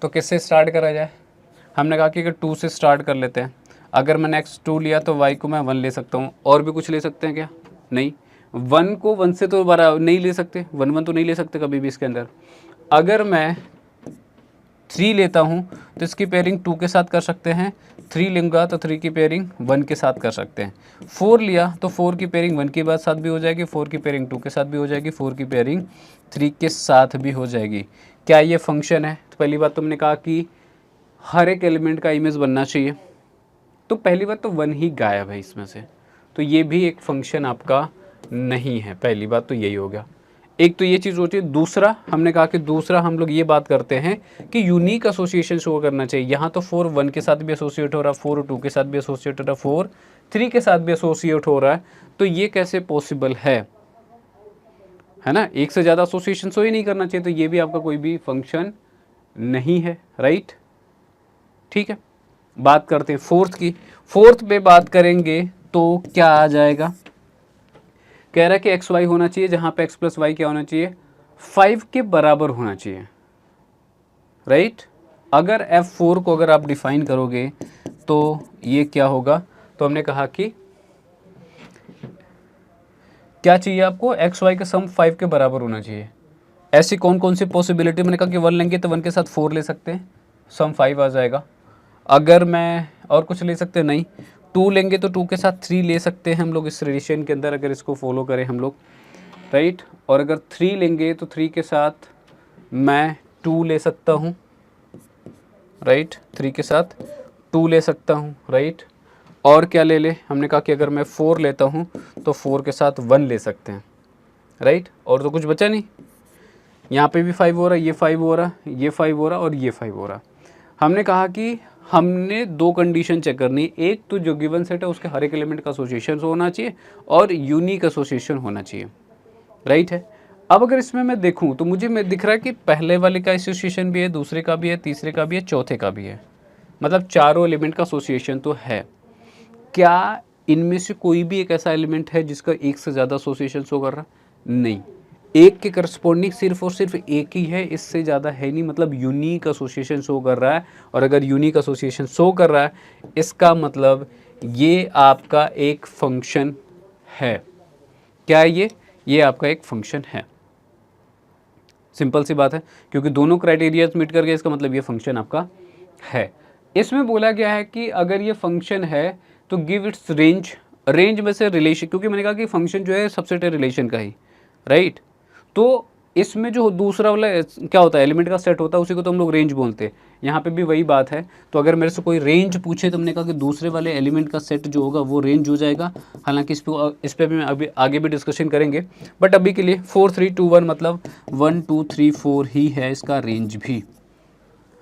तो किससे स्टार्ट करा जाए, हमने कहा कि अगर 2 से स्टार्ट कर लेते हैं, अगर मैंने x2 लिया तो y को मैं 1 ले सकता हूँ, और भी कुछ ले सकते हैं क्या, नहीं, 1 को 1 से तो बड़ा नहीं ले सकते, 1 तो नहीं ले सकते कभी भी इसके अंदर। अगर मैं 3 लेता हूँ तो इसकी पेयरिंग 2 के साथ कर सकते हैं, 3 लूँगा तो 3 की पेयरिंग 1 के साथ कर सकते हैं, 4 लिया तो 4 की पेयरिंग 1 के बाद साथ भी हो जाएगी, 4 की पेयरिंग 2 के साथ भी हो जाएगी, 4 की पेयरिंग 3 के साथ भी हो जाएगी। क्या ये फंक्शन है, तो पहली बात तुमने कहा कि हर एक एलिमेंट का इमेज बनना चाहिए, तो पहली बात तो 1 ही गायब है इसमें से, तो ये भी एक फंक्शन आपका नहीं है, पहली बात तो यही हो गया। एक तो ये चीज़ होती है, दूसरा हमने कहा कि दूसरा हम लोग ये बात करते हैं कि यूनिक एसोसिएशन शो करना चाहिए। यहाँ तो 4 1 के साथ भी एसोसिएट हो रहा है, 4 2 के साथ भी एसोसिएट हो रहा है, 4 3 के साथ भी एसोसिएट हो रहा है, तो ये कैसे पॉसिबल है ना, एक से ज़्यादा एसोसिएशन शो ही नहीं करना चाहिए, तो ये भी आपका कोई भी फंक्शन नहीं है, राइट, ठीक है। बात करते हैं फोर्थ की, फोर्थ पे बात करेंगे तो क्या आ जाएगा, कह रहा है कि एक्स वाई होना चाहिए जहाँ पे एक्स प्लस वाई क्या होना चाहिए, 5 के बराबर होना चाहिए, राइट। अगर F4 को अगर आप डिफाइन करोगे तो ये क्या होगा, तो हमने कहा कि क्या चाहिए आपको, एक्स वाई का सम 5 के बराबर होना चाहिए। ऐसी कौन कौन सी पॉसिबिलिटी, मैंने कहा कि 1 लेंगे तो 1 के साथ 4 ले सकते हैं, सम 5 आ जाएगा। अगर मैं और कुछ ले सकते हैं, नहीं, 2 लेंगे तो 2 के साथ 3 ले सकते हैं हम लोग इस रिलेशन के अंदर, अगर इसको फॉलो करें हम लोग, राइट। और अगर 3 लेंगे तो 3 के साथ मैं 2 ले सकता हूँ, राइट, 3 के साथ 2 ले सकता हूँ, राइट। और क्या ले ले, हमने कहा कि अगर मैं 4 लेता हूँ तो 4 के साथ 1 ले सकते हैं, राइट। और तो कुछ बचा नहीं, यहाँ पे भी 5 हो रहा है, ये 5 हो रहा है, ये 5 हो रहा है और ये 5 हो रहा है। हमने कहा कि हमने 2 कंडीशन चेक करनी, एक तो जो गिवन सेट है उसके हर एक एलिमेंट का एसोसिएशन होना चाहिए और यूनिक एसोसिएशन होना चाहिए, राइट है। अब अगर इसमें मैं देखूं तो मुझे मैं दिख रहा है कि पहले वाले का एसोसिएशन भी है, दूसरे का भी है, तीसरे का भी है, चौथे का भी है, मतलब चारों एलिमेंट का एसोसिएशन तो है। क्या इनमें से कोई भी एक ऐसा एलिमेंट है जिसका एक से ज़्यादा एसोसिएशन शो कर रहा, नहीं, एक के करस्पॉन्डिंग सिर्फ और सिर्फ एक ही है, इससे ज़्यादा है नहीं, मतलब यूनिक एसोसिएशन शो कर रहा है। और अगर यूनिक एसोसिएशन शो कर रहा है इसका मतलब ये आपका एक फंक्शन है। क्या है ये आपका एक फंक्शन है, सिंपल सी बात है, क्योंकि दोनों क्राइटेरिया मीट कर गए, इसका मतलब ये फंक्शन आपका है। इसमें बोला गया है कि अगर ये फंक्शन है तो गिव इट्स रेंज, रेंज में से रिलेशन, क्योंकि मैंने कहा कि फंक्शन जो है सबसेट है रिलेशन का ही, राइट। तो इसमें जो दूसरा वाला क्या होता है, एलिमेंट का सेट होता है, उसी को तो हम लोग रेंज बोलते हैं, यहाँ पे भी वही बात है। तो अगर मेरे से कोई रेंज पूछे तो हमने कहा कि दूसरे वाले एलिमेंट का सेट जो होगा वो रेंज हो जाएगा। हालांकि इस पे भी मैं अभी आगे भी डिस्कशन करेंगे, बट अभी के लिए 4 3 2 1 मतलब 1 2 3 4 ही है इसका रेंज भी,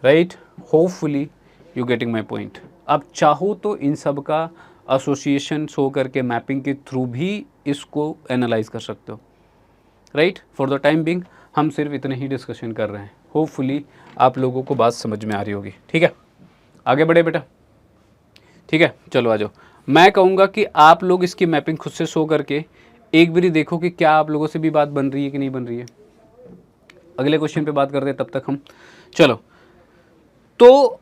right. Hopefully you getting my point. आप चाहो तो इन सब का एसोसिएशन शो करके मैपिंग के थ्रू भी इसको एनालाइज कर सकते हो, right. For the time being हम सिर्फ इतने ही डिस्कशन कर रहे हैं, होपफुली आप लोगों को बात समझ में आ रही होगी, ठीक है। आगे बढ़े बेटा, ठीक है, चलो आ जाओ। मैं कहूँगा कि आप लोग इसकी मैपिंग खुद से शो करके एक बारी देखो कि क्या आप लोगों से भी बात बन रही है कि नहीं बन रही है। अगले क्वेश्चन पे बात करते हैं, तब तक हम चलो। तो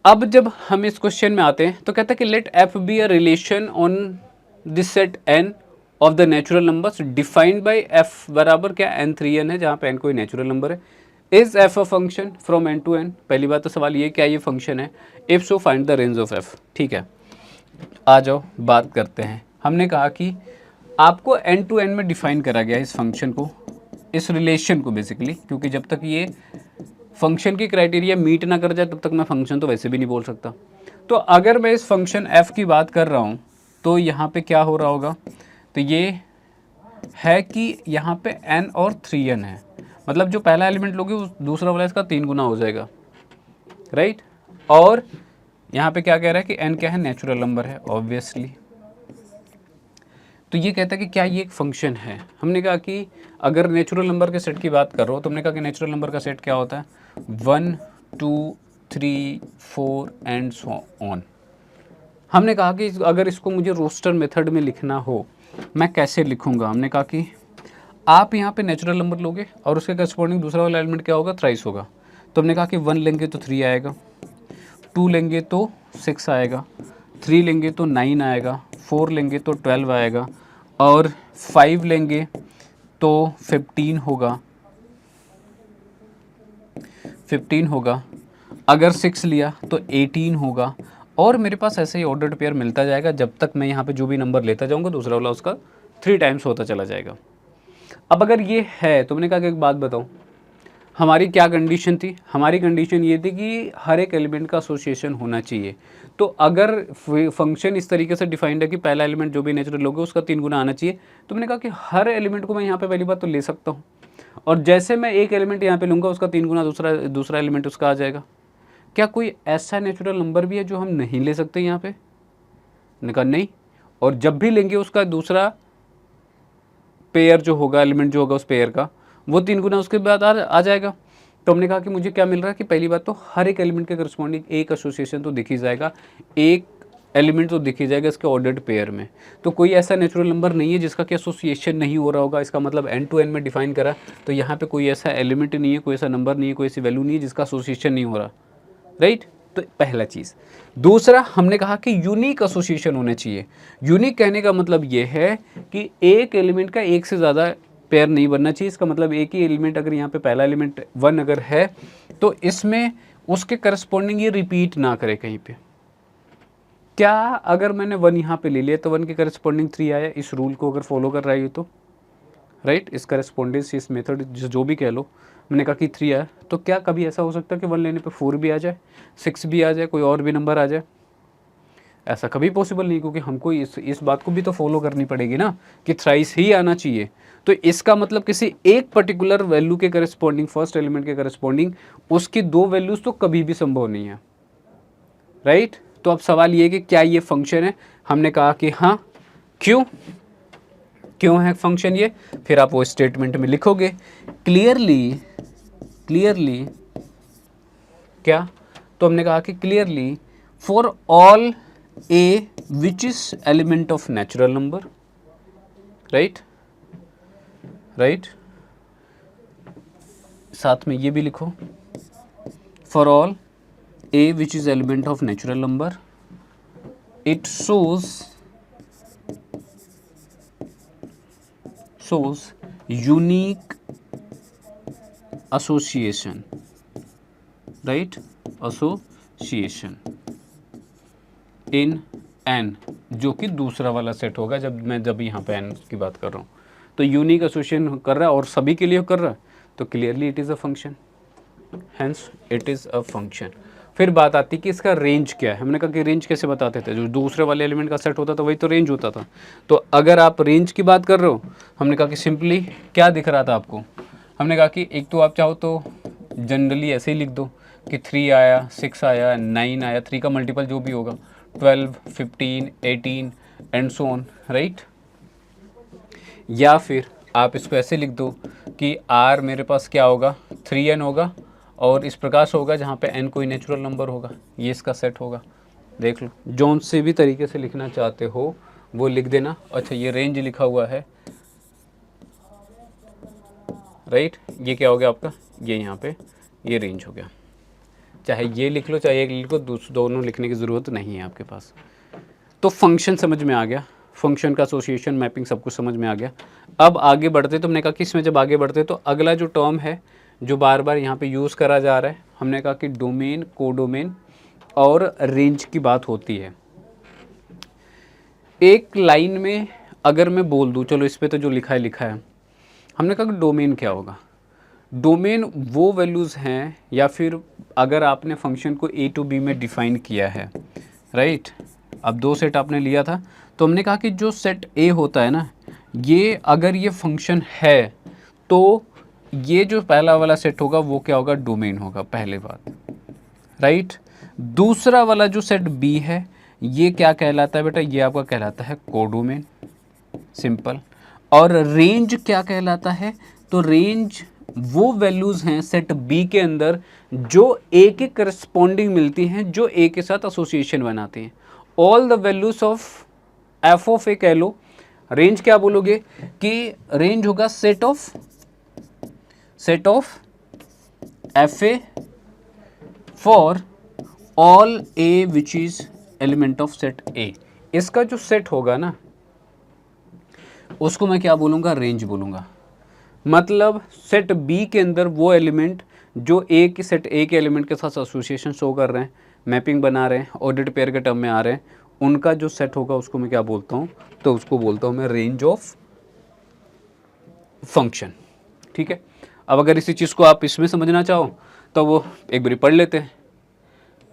अब जब हम इस क्वेश्चन में आते हैं तो कहता है कि let F be a relation on this set N of the natural numbers defined by f बराबर क्या n3n है, जहाँ पे n कोई नेचुरल नंबर है, is F a function from N to N, पहली बात तो सवाल ये क्या ये फंक्शन है, if so find the range of F. ठीक है, आ जाओ बात करते हैं। हमने कहा कि आपको एन टू एन में डिफाइन करा गया इस फंक्शन को, इस रिलेशन को बेसिकली, क्योंकि जब तक ये फंक्शन की क्राइटेरिया मीट ना कर जाए तब तक मैं फंक्शन तो वैसे भी नहीं बोल सकता। तो अगर मैं इस फंक्शन एफ की बात कर रहा हूँ तो यहाँ पे क्या हो रहा होगा, तो ये है कि यहाँ पे n और 3n है, मतलब जो पहला एलिमेंट लोगे उस दूसरा वाला इसका 3 गुना हो जाएगा, राइट। और यहाँ पे क्या कह रहा है कि n क्या है, नेचुरल नंबर है ऑब्वियसली। तो ये कहता है कि क्या ये एक फंक्शन है। हमने कहा कि अगर नेचुरल नंबर के सेट की बात कर रहा हो तो हमने कहा कि नेचुरल नंबर का सेट क्या होता है, 1 2 3 4 एंड सो ऑन। हमने कहा कि अगर इसको मुझे रोस्टर मेथड में लिखना हो मैं कैसे लिखूंगा। हमने कहा कि आप यहाँ पे नेचुरल नंबर लोगे और उसके करस्पॉन्डिंग दूसरा वाला एलिमेंट क्या होगा, थ्राइस होगा। तो हमने कहा कि 1 लेंगे तो 3 आएगा, 2 लेंगे तो 6 आएगा, 3 लेंगे तो 9 आएगा, 4 लेंगे तो 12 आएगा, और 5 लेंगे तो 15 होगा, 15 होगा। अगर 6 लिया तो 18 होगा, और मेरे पास ऐसे ही ऑर्डर्ड पेयर मिलता जाएगा जब तक मैं यहाँ पे जो भी नंबर लेता जाऊँगा दूसरा वाला उसका 3 टाइम्स होता चला जाएगा। अब अगर ये है तो मैंने कहा कि एक बात बताऊँ, हमारी क्या कंडीशन थी, हमारी कंडीशन ये थी कि हर एक एलिमेंट का एसोसिएशन होना चाहिए। तो अगर फंक्शन इस तरीके से डिफाइंड है कि पहला एलिमेंट जो भी नेचुरल होगा उसका 3 गुना आना चाहिए, तो मैंने कहा कि हर एलिमेंट को मैं यहाँ पे पहली बात तो ले सकता हूँ, और जैसे मैं एक एलिमेंट यहाँ पे लूँगा उसका 3 गुना दूसरा एलिमेंट उसका आ जाएगा। क्या कोई ऐसा नेचुरल नंबर भी है जो हम नहीं ले सकते यहाँ पे? मैंने कहा नहीं, और जब भी लेंगे उसका दूसरा पेयर जो होगा, एलिमेंट जो होगा उस पेयर का, वो 3 गुना उसके बाद आ जाएगा। तो हमने कहा कि मुझे क्या मिल रहा है कि पहली बात तो हर एक एलिमेंट के करस्पॉन्डिंग एक एसोसिएशन तो दिख ही जाएगा, एक एलिमेंट तो दिख ही जाएगा इसके ऑर्डर्ड पेयर में। तो कोई ऐसा नेचुरल नंबर नहीं है जिसका कि एसोसिएशन नहीं हो रहा होगा, इसका मतलब एन टू एन में डिफाइन करा तो यहाँ पे कोई ऐसा एलिमेंट नहीं है, कोई ऐसा नंबर नहीं है, कोई ऐसी वैल्यू नहीं है जिसका एसोसिएशन नहीं हो रहा, राइट। तो पहला चीज़। दूसरा हमने कहा कि यूनिक एसोसिएशन होने चाहिए। यूनिक कहने का मतलब ये है कि एक एलिमेंट का एक से ज़्यादा पेयर नहीं बनना चाहिए। इसका मतलब एक ही एलिमेंट, अगर यहाँ पे पहला एलिमेंट 1 अगर है तो इसमें उसके करस्पॉन्डिंग ये रिपीट ना करे कहीं पे। क्या अगर मैंने 1 यहाँ पे ले लिया तो 1 के करस्पॉन्डिंग 3 आया, इस रूल को अगर फॉलो कर रहा है तो, राइट, इस करस्पॉन्डेंस, इस मेथड जो भी कह लो, मैंने कहा कि 3 आया, तो क्या कभी ऐसा हो सकता है कि 1 लेने पे 4 भी आ जाए, 6 भी आ जाए, कोई और भी नंबर आ जाए? ऐसा कभी पॉसिबल नहीं, क्योंकि हमको इस बात को भी तो फॉलो करनी पड़ेगी ना कि थ्राइस ही आना चाहिए। तो इसका मतलब किसी एक पर्टिकुलर वैल्यू के करस्पॉन्डिंग, फर्स्ट एलिमेंट के करस्पॉन्डिंग उसकी 2 वैल्यूज़ तो कभी भी संभव नहीं है, राइट। तो अब सवाल ये है कि क्या ये फंक्शन है। हमने कहा कि हाँ। क्यों है फंक्शन ये, फिर आप वो स्टेटमेंट में लिखोगे क्लियरली क्या। तो हमने कहा कि clearly for all A which is element of natural number, right, साथ में ये भी लिखो, for all A which is element of natural number it shows unique association, right, association in n, जो कि दूसरा वाला सेट होगा जब यहाँ पे n की बात कर रहा हूँ। तो यूनिक एसोसिएशन कर रहा है और सभी के लिए कर रहा है, तो clearly it is a function, hence it is a function. फिर बात आती है कि इसका रेंज क्या है। हमने कहा कि रेंज कैसे बताते थे, जो दूसरे वाले एलिमेंट का सेट होता था वही तो रेंज होता था। तो अगर आप रेंज की बात कर रहे हो, हमने कहा कि सिंपली क्या दिख रहा था आपको, हमने कहा कि एक तो आप चाहो तो जनरली ऐसे ही लिख दो कि 3 आया, 6 आया, 9 आया, 3 का मल्टीपल जो भी होगा 12 15 18 एंड सो ऑन, राइट। या फिर आप इसको ऐसे लिख दो कि R मेरे पास क्या होगा, 3n होगा, और इस प्रकार से होगा जहाँ पे n कोई नेचुरल नंबर होगा, ये इसका सेट होगा। देख लो, जौन से भी तरीके से लिखना चाहते हो वो लिख देना। अच्छा, ये रेंज लिखा हुआ है, राइट, ये क्या हो गया आपका, ये यहाँ पे ये रेंज हो गया। चाहे ये लिख लो चाहे एक लिख लो, दोनों लिखने की ज़रूरत नहीं है आपके पास। तो फंक्शन समझ में आ गया, फंक्शन का एसोसिएशन, मैपिंग सब कुछ समझ में आ गया। अब आगे बढ़ते तो हमने कहा कि इसमें जब आगे बढ़ते तो अगला जो टर्म है जो बार बार यहाँ पे यूज़ करा जा रहा है, हमने कहा कि डोमेन, कोडोमेन और रेंज की बात होती है। एक लाइन में अगर मैं बोल दूँ, चलो इस पे तो जो लिखा है, हमने कहा कि डोमेन क्या होगा। डोमेन वो वैल्यूज़ हैं, या फिर अगर आपने फंक्शन को ए टू बी में डिफ़ाइन किया है, राइट। अब 2 सेट आपने लिया था, तो हमने कहा कि जो सेट ए होता है ना, ये अगर ये फंक्शन है तो ये जो पहला वाला सेट होगा वो क्या होगा, डोमेन होगा, पहले बात, राइट। दूसरा वाला जो सेट बी है ये क्या कहलाता है बेटा, ये आपका कहलाता है कोडोमेन, सिंपल। और रेंज क्या कहलाता है, तो रेंज वो वैल्यूज़ हैं सेट बी के अंदर जो ए के करस्पॉन्डिंग मिलती हैं, जो ए के साथ एसोसिएशन बनाती हैं। All the values of F of A कह लो। रेंज क्या बोलोगे कि रेंज होगा set of F A for all A which is element of set A. इसका जो सेट होगा ना उसको मैं क्या बोलूँगा, रेंज बोलूँगा। मतलब सेट बी के अंदर वो एलिमेंट जो ए के सेट ए के एलिमेंट के साथ एसोसिएशन शो कर रहे हैं, मैपिंग बना रहे हैं, ऑर्डर्ड पेयर के टर्म में आ रहे हैं, उनका जो सेट होगा उसको मैं क्या बोलता हूँ, तो उसको बोलता हूँ मैं रेंज ऑफ फंक्शन। ठीक है। अब अगर इसी चीज़ को आप इसमें समझना चाहो तो वो एक बारी पढ़ लेते हैं।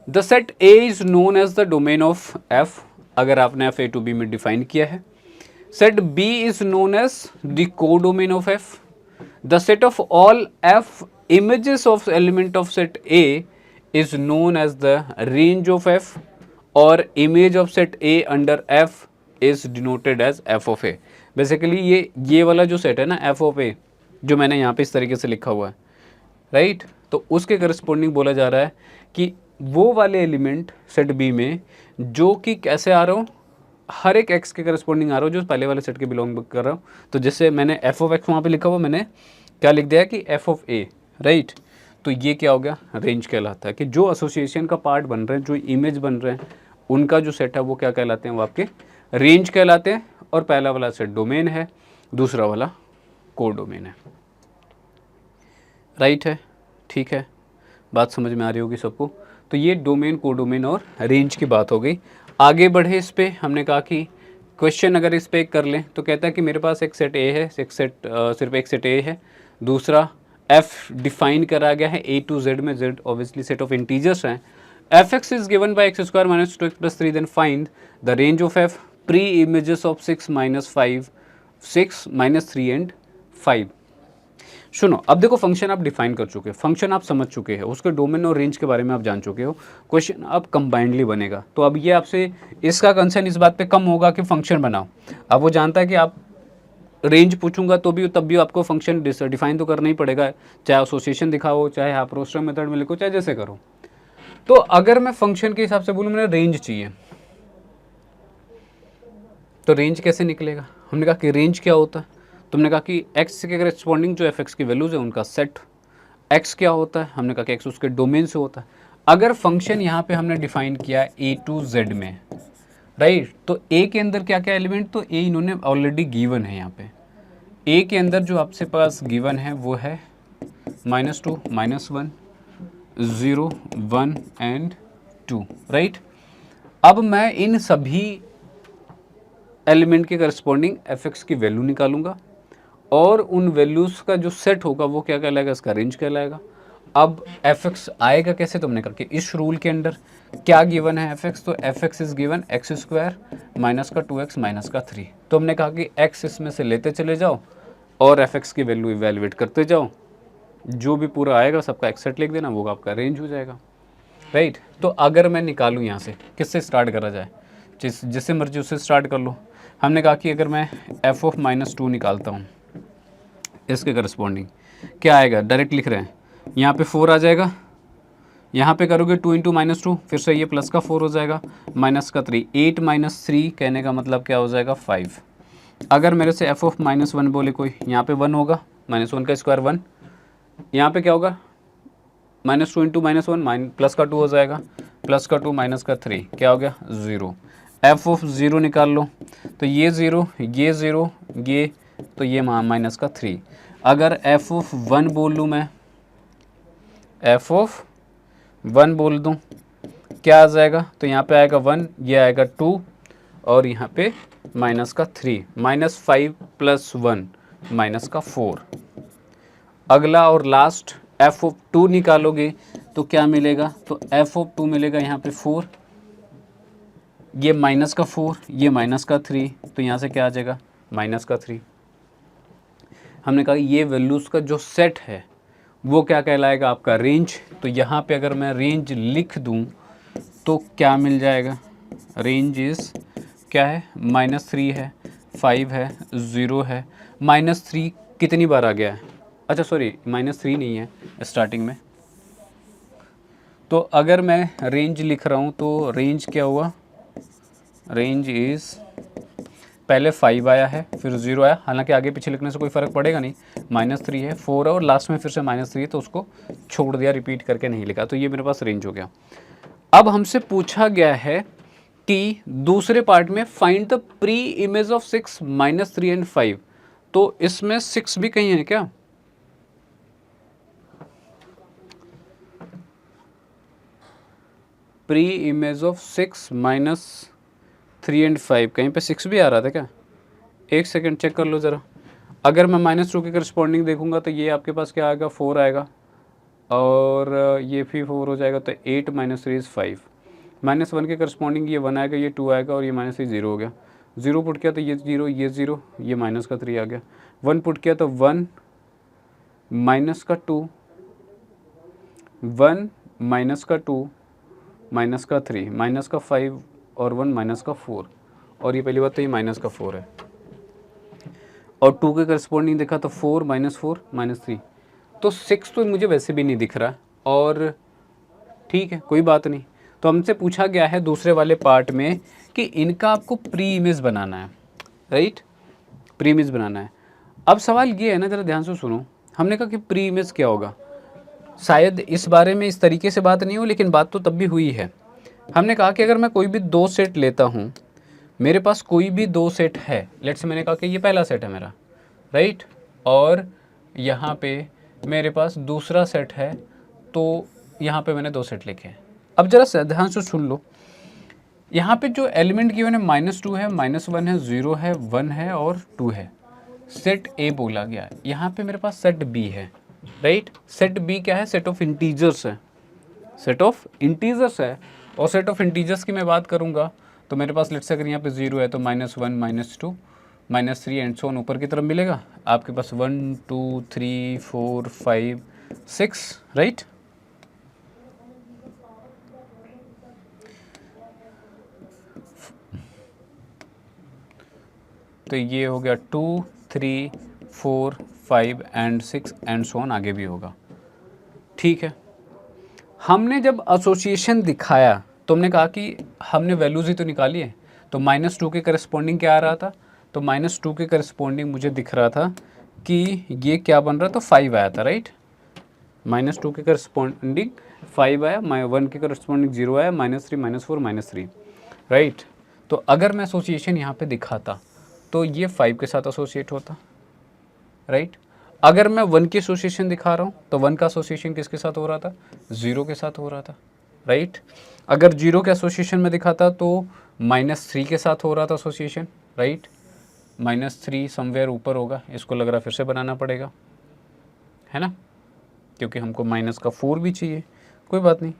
The set A is known as the domain of F, अगर आपने एफ ए टू बी में डिफाइन किया है। Set B is known as the codomain of F. The set of all f images of element of set A is known as the range of f, or image of set A under f is denoted as f of A. Basically ये वाला जो सेट है ना f of A, जो मैंने यहाँ पे इस तरीके से लिखा हुआ है, राइट, तो उसके करस्पॉन्डिंग बोला जा रहा है कि वो वाले एलिमेंट सेट B में जो कि कैसे आ रहा हूँ, हर एक x के करस्पॉन्डिंग आ रहा हूँ जो पहले वाले सेट के बिलोंग कर रहा हूँ। तो जैसे मैंने f ऑफ x वहाँ पे लिखा हुआ, मैंने क्या लिख दिया कि f ऑफ a, राइट। तो ये क्या हो गया, रेंज कहलाता है कि जो एसोसिएशन का पार्ट बन रहे हैं, जो इमेज बन रहे हैं, उनका जो सेट है वो क्या कहलाते हैं, वो आपके रेंज कहलाते हैं। और पहला वाला सेट डोमेन है, दूसरा वाला कोडोमेन है, राइट है। ठीक है, बात समझ में आ रही होगी सबको। तो ये डोमेन, कोडोमेन और रेंज की बात हो गई। आगे बढ़े इस पे, हमने कहा कि क्वेश्चन अगर इस पे कर लें तो कहता है कि मेरे पास एक सेट ए है, सिर्फ एक सेट ए है, दूसरा एफ डिफाइन करा गया है ए टू जेड में, Z obviously set of integers हैं। F X is given by X square minus 2x plus 3, then find the range of F preimages of 6 minus 5, 6 minus 3 and 5। सुनो, अब देखो फंक्शन आप डिफाइन कर चुके हैं, फंक्शन आप समझ चुके हैं, उसके डोमेन और रेंज के बारे में आप जान चुके हो, क्वेश्चन अब कंबाइंडली बनेगा। तो अब ये आपसे इसका कंसर्न इस बात पे कम होगा कि फंक्शन बनाओ। अब वो जानता है कि आप रेंज पूछूंगा तो भी तब भी आपको फंक्शन डिफाइन तो करना ही पड़ेगा, चाहे एसोसिएशन दिखाओ, चाहे आप रोस्टर मेथड में लिखो, चाहे जैसे करो। तो अगर मैं फंक्शन के हिसाब से बोलूँ मैंने रेंज चाहिए, तो रेंज कैसे निकलेगा। हमने कहा कि रेंज क्या होता है, तुमने कहा कि x के करस्पॉन्डिंग जो f(x) की वैल्यूज़ है उनका सेट। x क्या होता है, हमने कहा कि x उसके डोमेन से होता है। अगर फंक्शन यहाँ पे हमने डिफाइन किया a टू z में, राइट, तो a के अंदर क्या क्या एलिमेंट, तो a इन्होंने ऑलरेडी गिवन है। यहाँ पे a के अंदर जो आपसे पास गिवन है वो है -2, -1, 0, 1 एंड 2, राइट। अब मैं इन सभी एलिमेंट के करस्पॉन्डिंग f(x) की वैल्यू निकालूंगा और उन वैल्यूज़ का जो सेट होगा वो क्या कहलाएगा, इसका रेंज कहलाएगा। अब f(x) आएगा कैसे, तुमने करके इस रूल के अंदर क्या गिवन है f(x), तो f(x) is given x square minus का 2x माइनस का 3। तो हमने कहा कि x इसमें से लेते चले जाओ और f(x) की वैल्यू इवेलुएट करते जाओ, जो भी पूरा आएगा सबका x सेट लिख देना, वो आपका रेंज हो जाएगा, राइट। तो अगर मैं निकालूँ यहाँ से, किससे स्टार्ट करा जाए, जिससे मर्जी उससे स्टार्ट कर लो। हमने कहा कि अगर मैं f ऑफ -2 निकालता हूँ, इसके करस्पॉन्डिंग क्या आएगा, डायरेक्ट लिख रहे हैं, यहाँ पे 4 आ जाएगा, यहाँ पे करोगे 2 इंटू -2, फिर से ये प्लस का 4 हो जाएगा, माइनस का 3, 8 माइनस 3 कहने का मतलब क्या हो जाएगा 5। अगर मेरे से f ऑफ -1 बोले कोई, यहाँ पे 1 होगा, -1 का स्क्वायर 1, यहाँ पे क्या होगा -2 इंटू -1 प्लस का 2 हो जाएगा, प्लस का 2 माइनस का 3 क्या हो गया 0। f ऑफ 0 निकाल लो, तो ये 0, ये 0, ये, तो ये माइनस का 3। अगर f ऑफ 1 बोल लूँ मैं, एफ ऑफ 1 बोल दूँ, क्या आ जाएगा? तो यहाँ पे आएगा 1, ये आएगा 2 और यहाँ पे माइनस का 3, -5 + 1 माइनस का 4। अगला और लास्ट एफ ऑफ 2 निकालोगे तो क्या मिलेगा? तो एफ ऑफ 2 मिलेगा यहाँ पे 4, ये माइनस का 4, ये माइनस का 3, तो यहाँ से क्या आ जाएगा? माइनस का 3। हमने कहा ये वैल्यूज़ का जो सेट है वो क्या कहलाएगा? आपका रेंज। तो यहाँ पे अगर मैं रेंज लिख दूँ तो क्या मिल जाएगा? रेंज इज़ क्या है? -3 है, 5 है, 0 है। -3 कितनी बार आ गया है? अच्छा सॉरी, -3 नहीं है स्टार्टिंग में। तो अगर मैं रेंज लिख रहा हूँ तो रेंज क्या हुआ? रेंज इज़ पहले 5 आया है, फिर 0 आया, हालांकि आगे पीछे लिखने से कोई फ़र्क पड़ेगा नहीं। -3 है, 4 है और लास्ट में फिर से -3 है, तो उसको छोड़ दिया, रिपीट करके नहीं लिखा। तो ये मेरे पास रेंज हो गया। अब हमसे पूछा गया है कि दूसरे पार्ट में find the pre image of 6, -3 and 5। तो इसमें 6 भी कहीं है क्या? प्री इमेज ऑफ 6, -3 एंड 5, कहीं पे 6 भी आ रहा था क्या? एक सेकंड चेक कर लो ज़रा। अगर मैं -2 के करस्पॉन्डिंग देखूंगा तो ये आपके पास क्या आएगा? 4 आएगा और ये भी 4 हो जाएगा, तो 8 - 3 इज़ 5। -1 के करस्पॉन्डिंग ये 1 आएगा, ये 2 आएगा और ये -3 0 हो गया। 0 पुट किया तो ये 0, ये 0, ये माइनस का 3 आ गया। 1 पुट किया तो 1 माइनस का 2, 1 माइनस का 2 माइनस का 3 माइनस का 5 और 1 माइनस का 4, और ये पहली बात तो ये माइनस का 4 है। और 2 के करस्पॉन्डिंग देखा तो 4 -4 -3, तो 6 तो मुझे वैसे भी नहीं दिख रहा, और ठीक है कोई बात नहीं। तो हमसे पूछा गया है दूसरे वाले पार्ट में कि इनका आपको प्री इमेज बनाना है, राइट? प्री इमेज बनाना है। अब सवाल ये है ना, ज़रा ध्यान से सुनो। हमने कहा कि प्री इमेज क्या होगा। शायद इस बारे में इस तरीके से बात नहीं हो, लेकिन बात तो तब भी हुई है। हमने कहा कि अगर मैं कोई भी 2 सेट लेता हूँ, मेरे पास कोई भी 2 सेट है, लेट्स से मैंने कहा कि ये पहला सेट है मेरा, राइट? और यहाँ पे मेरे पास दूसरा सेट है, तो यहाँ पे मैंने 2 सेट लिखे हैं। अब ज़रा ध्यान से सुन लो, यहाँ पे जो एलिमेंट गिवन है -2 है, -1 है, 0 है, 1 है और 2 है। सेट ए बोला गया है। यहाँ पे मेरे पास सेट बी है, राइट? सेट बी क्या है? सेट ऑफ इंटीजर्स है, सेट ऑफ इंटीजर्स है। और सेट ऑफ इंटीजर्स की मैं बात करूँगा तो मेरे पास लेट्स से अगर यहाँ पे 0 है तो -1 -2 -3 एंड सो ऑन ऊपर की तरफ मिलेगा। आपके पास 1 2 3 4 5 6, राइट? तो ये हो गया 2 3 4 5 एंड 6 एंड सो ऑन, आगे भी होगा, ठीक है। हमने जब एसोसिएशन दिखाया तो हमने कहा कि हमने वैल्यूज़ ही तो निकाली है। तो -2 के करस्पॉन्डिंग क्या आ रहा था? तो -2 के करस्पॉन्डिंग मुझे दिख रहा था कि ये क्या बन रहा था? 5 आया था, राइट? -2 के करस्पॉन्डिंग 5 आया, 1 के करस्पॉन्डिंग 0 आया, -3 -4 -3, राइट? तो अगर मैं एसोसिएशन यहाँ पे दिखाता तो ये 5 के साथ एसोसिएट होता, राइट? अगर मैं 1 की एसोसिएशन दिखा रहा हूँ तो 1 का एसोसिएशन किसके साथ हो रहा था? 0 के साथ हो रहा था, राइट? अगर 0 के एसोसिएशन में दिखाता तो -3 के साथ हो रहा था एसोसिएशन, राइट? -3 समवेयर ऊपर होगा, इसको लग रहा फिर से बनाना पड़ेगा, है ना? क्योंकि हमको -4 भी चाहिए, कोई बात नहीं।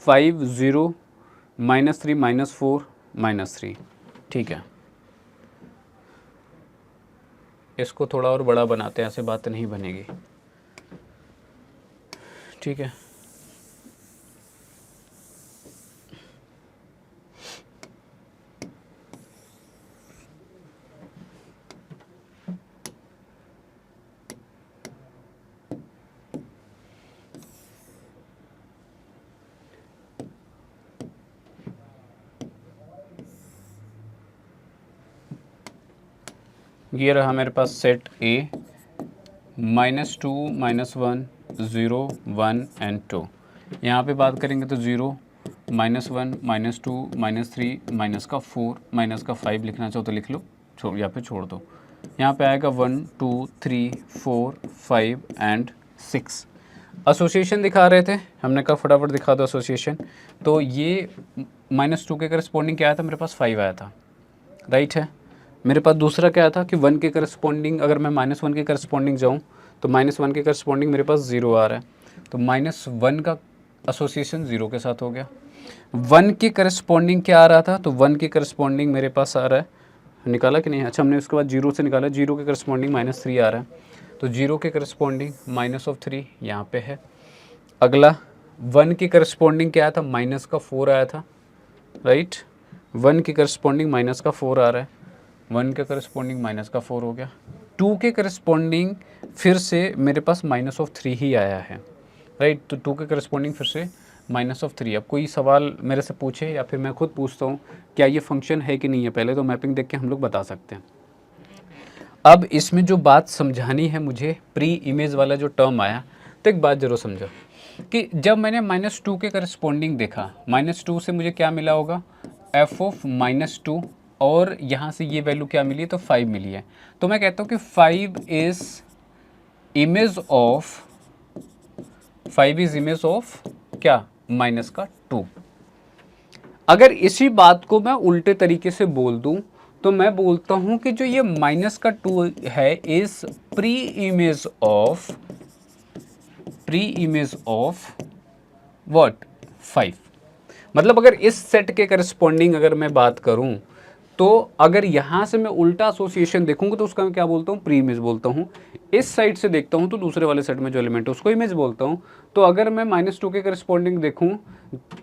फाइव 0 -3 -4 -3, ठीक है। इसको थोड़ा और बड़ा बनाते हैं, ऐसे बात नहीं बनेगी, ठीक है। ये रहा मेरे पास सेट ए, -2 -1 0 1 एंड 2। यहाँ पे बात करेंगे तो 0 -1 -2 -3 -4 -5 लिखना चाहो तो लिख लो, यहाँ पे छोड़ दो। यहाँ पे आएगा 1 2 3 4 5 एंड 6। एसोसिएशन दिखा रहे थे, हमने कहा फटाफट दिखा दो एसोसिएशन। तो ये -2 के करस्पॉन्डिंग क्या आया था, मेरे पास 5 आया था, राइट है। मेरे पास दूसरा क्या था कि 1 के करस्पॉन्डिंग, अगर मैं -1 के करस्पॉन्डिंग जाऊँ तो -1 के करस्पॉन्डिंग मेरे पास 0 आ रहा है, तो -1 का एसोसिएशन 0 के साथ हो गया। 1 के करस्पॉन्डिंग क्या आ रहा था, तो 1 के करस्पॉन्डिंग मेरे पास आ रहा है, निकाला कि नहीं, अच्छा हमने उसके बाद 0 से निकाला, 0 के करस्पॉन्डिंग -3 आ रहा है, तो 0 के करस्पॉन्डिंग -3 यहाँ पे है। अगला 1 के करस्पॉन्डिंग क्या आया था, -4 आया था, राइट। 1 के करस्पॉन्डिंग -4 आ रहा है, 1 के करस्पॉन्डिंग -4 हो गया। 2 के करस्पॉन्डिंग फिर से मेरे पास -3 ही आया है, राइट। तो 2 के करस्पॉन्डिंग फिर से -3। अब कोई सवाल मेरे से पूछे या फिर मैं खुद पूछता हूँ क्या ये फंक्शन है कि नहीं है, पहले तो मैपिंग देख के हम लोग बता सकते हैं। अब इसमें जो बात समझानी है मुझे, प्री इमेज वाला जो टर्म आया, तो एक बात जरूर समझो कि जब मैंने -2 के करस्पॉन्डिंग देखा, -2 से मुझे क्या मिला होगा, f ऑफ -2, और यहाँ से ये वैल्यू क्या मिली है, तो 5 मिली है। तो मैं कहता हूँ कि 5 इज इमेज ऑफ क्या, -2। अगर इसी बात को मैं उल्टे तरीके से बोल दूं तो मैं बोलता हूं कि जो ये -2 है is pre image of what, 5। मतलब अगर इस सेट के करस्पॉन्डिंग अगर मैं बात करूं तो अगर यहां से मैं उल्टा एसोसिएशन देखूंगा तो उसका मैं क्या बोलता हूं, प्री इमेज बोलता हूं। इस साइड से देखता हूं तो दूसरे वाले सेट में जो एलिमेंट है उसको इमेज बोलता हूं। तो अगर मैं -2 के करस्पॉन्डिंग देखूं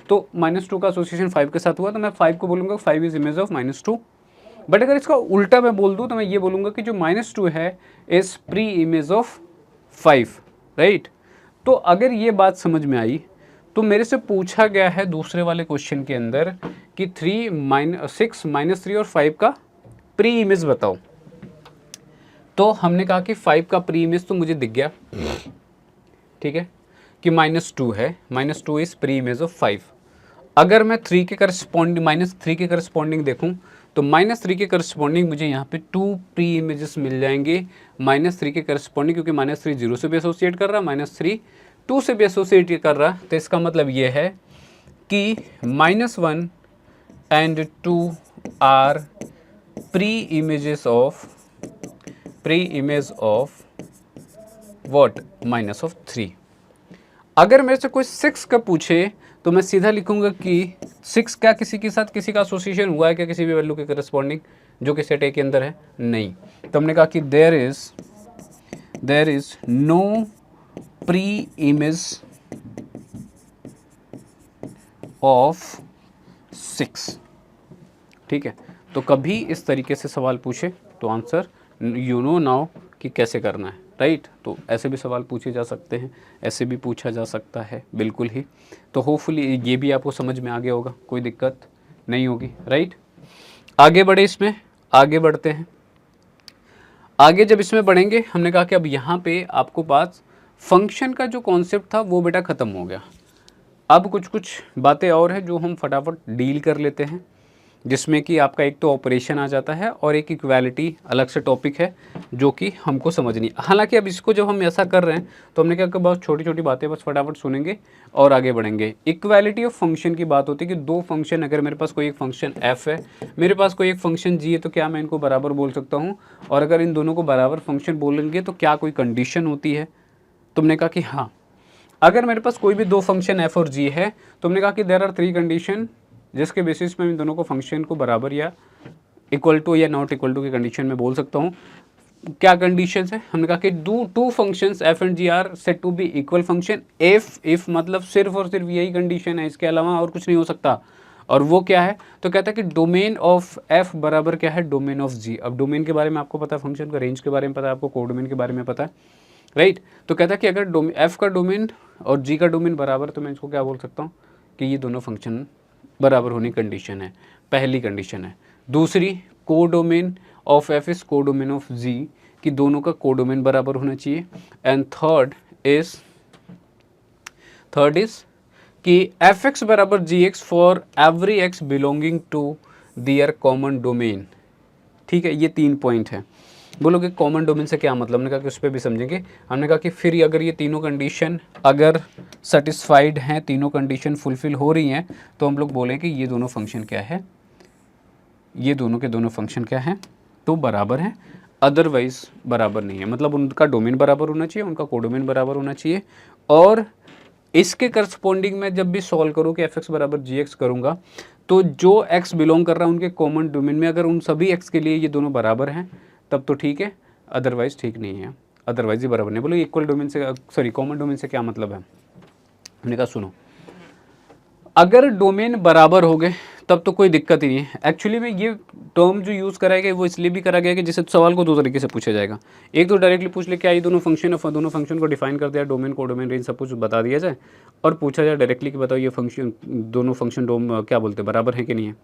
तो -2 का एसोसिएशन 5 के साथ हुआ तो मैं 5 को बोलूंगा 5 इज इमेज ऑफ -2। बट अगर इसका उल्टा मैं बोल दूं तो मैं ये बोलूंगा कि जो -2 है is pre image of 5, right. तो अगर ये बात समझ में आई तो मेरे से पूछा गया है दूसरे वाले क्वेश्चन के अंदर कि 6 -3 और 5 का प्री इमेज बताओ। तो हमने कहा कि 5 का प्री इमेज तो मुझे दिख गया, ठीक है, कि -2 है, -2 इज प्री इमेज ऑफ 5। अगर मैं -3 के करस्पॉन्डिंग देखूं तो -3 के करस्पॉन्डिंग मुझे यहाँ पे 2 प्री इमेजेस मिल जाएंगे -3 के करस्पॉन्डिंग, क्योंकि -3 0 से भी एसोसिएट कर रहा है, -3 2 से भी एसोसिएट कर रहा है। तो इसका मतलब ये है कि -1 and 2 are pre image of what, -3। अगर मेरे से कोई 6 का पूछे तो मैं सीधा लिखूंगा कि 6 क्या किसी के साथ किसी का एसोसिएशन हुआ है क्या, किसी भी वैल्यू के करस्पॉन्डिंग जो कि सेट ए के अंदर है, नहीं। तो हमने कहा कि there is no pre image of 6, ठीक है। तो कभी इस तरीके से सवाल पूछे तो आंसर यू नो नाउ कि कैसे करना है, राइट। तो ऐसे भी सवाल पूछे जा सकते हैं, ऐसे भी पूछा जा सकता है, बिल्कुल ही। तो होपफुली ये भी आपको समझ में आ गया होगा, कोई दिक्कत नहीं होगी, राइट। आगे बढ़े, इसमें आगे बढ़ते हैं। आगे जब इसमें बढ़ेंगे, हमने कहा कि अब यहाँ पे आपको पास फंक्शन का जो कॉन्सेप्ट था वो बेटा ख़त्म हो गया। अब कुछ बातें और हैं जो हम फटाफट डील कर लेते हैं, जिसमें कि आपका एक तो ऑपरेशन आ जाता है और एक इक्वालिटी अलग से टॉपिक है जो कि हमको समझनी। हालांकि अब इसको जब हम ऐसा कर रहे हैं तो हमने क्या, बहुत छोटी छोटी बातें बस फटाफट सुनेंगे और आगे बढ़ेंगे। इक्वालिटी ऑफ फंक्शन की बात होती है कि दो फंक्शन, अगर मेरे पास कोई एक फंक्शन f है, मेरे पास कोई एक फंक्शन g है, तो क्या मैं इनको बराबर बोल सकता हूँ? और अगर इन दोनों को बराबर फंक्शन बोलेंगे तो क्या कोई कंडीशन होती है? तुमने कहा कि हाँ। अगर मेरे पास कोई भी दो फंक्शन f और g है, तुमने कहा कि देयर आर 3 कंडीशन जिसके बेसिस में इन दोनों को फंक्शन को बराबर या इक्वल टू या नॉट इक्वल टू की कंडीशन में बोल सकता हूँ। क्या कंडीशंस है? हमने कहा कि two functions f and g are set to be equal function if मतलब सिर्फ और सिर्फ यही कंडीशन है, इसके अलावा और कुछ नहीं हो सकता। और वो क्या है? तो कहता है कि डोमेन ऑफ f बराबर क्या है, डोमेन ऑफ g। अब डोमेन के बारे में आपको पता है, फंक्शन का रेंज के बारे में पता है, आपको कोडोमेन के बारे में पता है, राइट। तो कहता है कि अगर f का डोमेन और g का डोमेन बराबर, तो मैं इसको क्या बोल सकता हूँ कि ये दोनों फंक्शन बराबर होने कंडीशन है, पहली कंडीशन है। दूसरी, codomain of f is codomain of g, कि दोनों का कोडोमेन बराबर होना चाहिए। एंड थर्ड इज कि fx बराबर gx for every x belonging to their common domain. ठीक है, ये 3 पॉइंट है। बोलोगे कॉमन डोमेन से क्या मतलब, हमने कहा कि उस पर भी समझेंगे। हमने कहा कि फिर अगर ये तीनों कंडीशन अगर सेटिस्फाइड हैं, तीनों कंडीशन फुलफिल हो रही हैं, तो हम लोग बोलें कि ये दोनों फंक्शन क्या है, ये दोनों के दोनों फंक्शन क्या हैं, तो बराबर हैं, अदरवाइज बराबर नहीं है। मतलब उनका डोमेन बराबर होना चाहिए, उनका कोडोमेन बराबर होना चाहिए। और इसके करस्पॉन्डिंग में जब भी सॉल्व करूँ कि एफ एक्स बराबर जी एक्स करूँगा, तो जो एक्स बिलोंग कर रहा है उनके कॉमन डोमेन में अगर उन सभी एक्स के लिए ये दोनों बराबर हैं तब तो ठीक है, अदरवाइज ठीक नहीं है, अदरवाइज ही बराबर नहीं। बोलो इक्वल डोमेन से, सॉरी कॉमन डोमेन से क्या मतलब है। हमने कहा सुनो, अगर डोमेन बराबर हो गए तब तो कोई दिक्कत ही नहीं है। एक्चुअली में ये टर्म जो यूज़ करा गया वो इसलिए भी करा गया कि जैसे सवाल को दो तरीके से पूछा जाएगा। एक तो डायरेक्टली पूछ ले क्या ये दोनों फंक्शन है, दोनों फंक्शन को डिफाइन कर दिया, डोमेन को डोमेन रेंज सब कुछ बता दिया जाए, और पूछा जाए डायरेक्टली कि बताओ ये फंक्शन, दोनों फंक्शन क्या बोलते हैं, बराबर है कि नहीं है,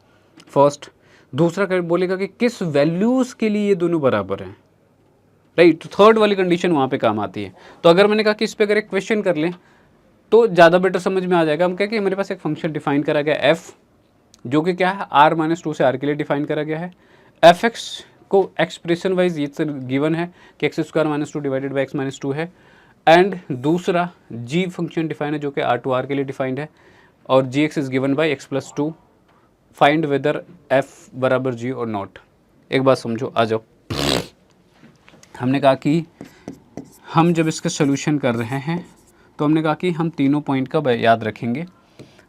फर्स्ट। दूसरा बोलेगा कि किस वैल्यूज़ के लिए ये दोनों बराबर हैं, राइट। थर्ड वाली कंडीशन वहाँ पे काम आती है। तो अगर मैंने कहा कि इस पर अगर एक क्वेश्चन कर लें तो ज़्यादा बेटर समझ में आ जाएगा। हम कहें कि मेरे पास एक फंक्शन डिफाइन करा गया एफ, जो कि क्या है r-2 से r के लिए डिफाइन करा गया है। एफ एक्स को एक्सप्रेशन वाइज ये गिवन है कि x² - 2 डिवाइडेड बाई x - 2 है। एंड दूसरा g फंक्शन डिफाइन है जो कि r to r के लिए डिफाइंड है, और G X is given by x+2। Find whether f बराबर g और नॉट। एक बात समझो, आ जाओ। हमने कहा कि हम जब इसका सोल्यूशन कर रहे हैं तो हमने कहा कि हम तीनों पॉइंट का याद रखेंगे।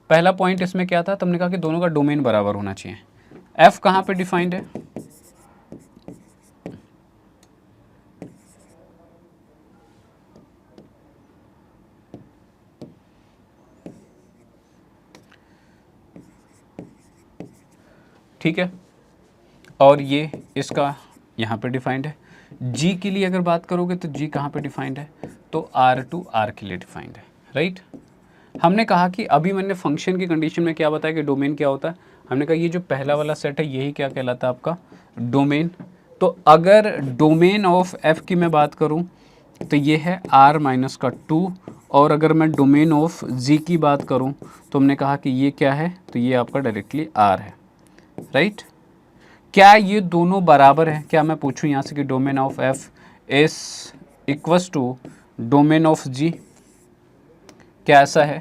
पहला पॉइंट इसमें क्या था, तो हमने कहा कि दोनों का डोमेन बराबर होना चाहिए। f कहाँ पे डिफाइंड है, ठीक है, और ये इसका यहाँ पे डिफाइंड है। g के लिए अगर बात करोगे तो g कहाँ पे डिफाइंड है, तो r2r के लिए डिफाइंड है, राइट। हमने कहा कि अभी मैंने फंक्शन की कंडीशन में क्या बताया कि डोमेन क्या होता है। हमने कहा ये जो पहला वाला सेट है यही क्या कहलाता है आपका डोमेन। तो अगर डोमेन ऑफ f की मैं बात करूं तो ये है r-2, और अगर मैं डोमेन ऑफ g की बात करूं तो हमने कहा कि ये क्या है, तो ये आपका डायरेक्टली r है, राइट। क्या ये दोनों बराबर हैं, क्या मैं पूछूं यहाँ से कि domain of f is equals to domain of g, क्या ऐसा है,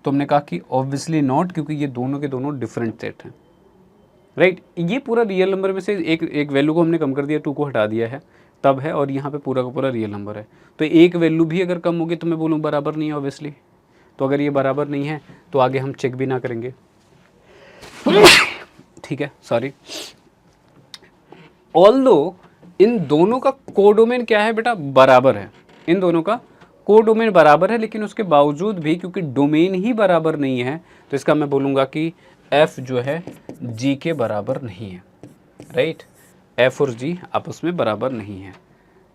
तो हमने कहा कि ऑब्वियसली नॉट, क्योंकि ये दोनों के दोनों डिफरेंट सेट हैं, राइट। ये पूरा रियल नंबर में से एक वैल्यू को हमने कम कर दिया, 2 को हटा दिया है तब है, और यहाँ पे पूरा का पूरा रियल नंबर है। तो एक वैल्यू भी अगर कम होगी तो मैं बोलूँ बराबर नहीं है ऑब्वियसली। तो अगर ये बराबर नहीं है तो आगे हम चेक भी ना करेंगे, ठीक है, सॉरी। ऑल्दो इन दोनों का कोडोमेन क्या है बेटा, बराबर है, इन दोनों का कोडोमेन बराबर है, लेकिन उसके बावजूद भी क्योंकि डोमेन ही बराबर नहीं है तो इसका मैं बोलूँगा कि f जो है g के बराबर नहीं है, राइट। f और g आपस में बराबर नहीं है,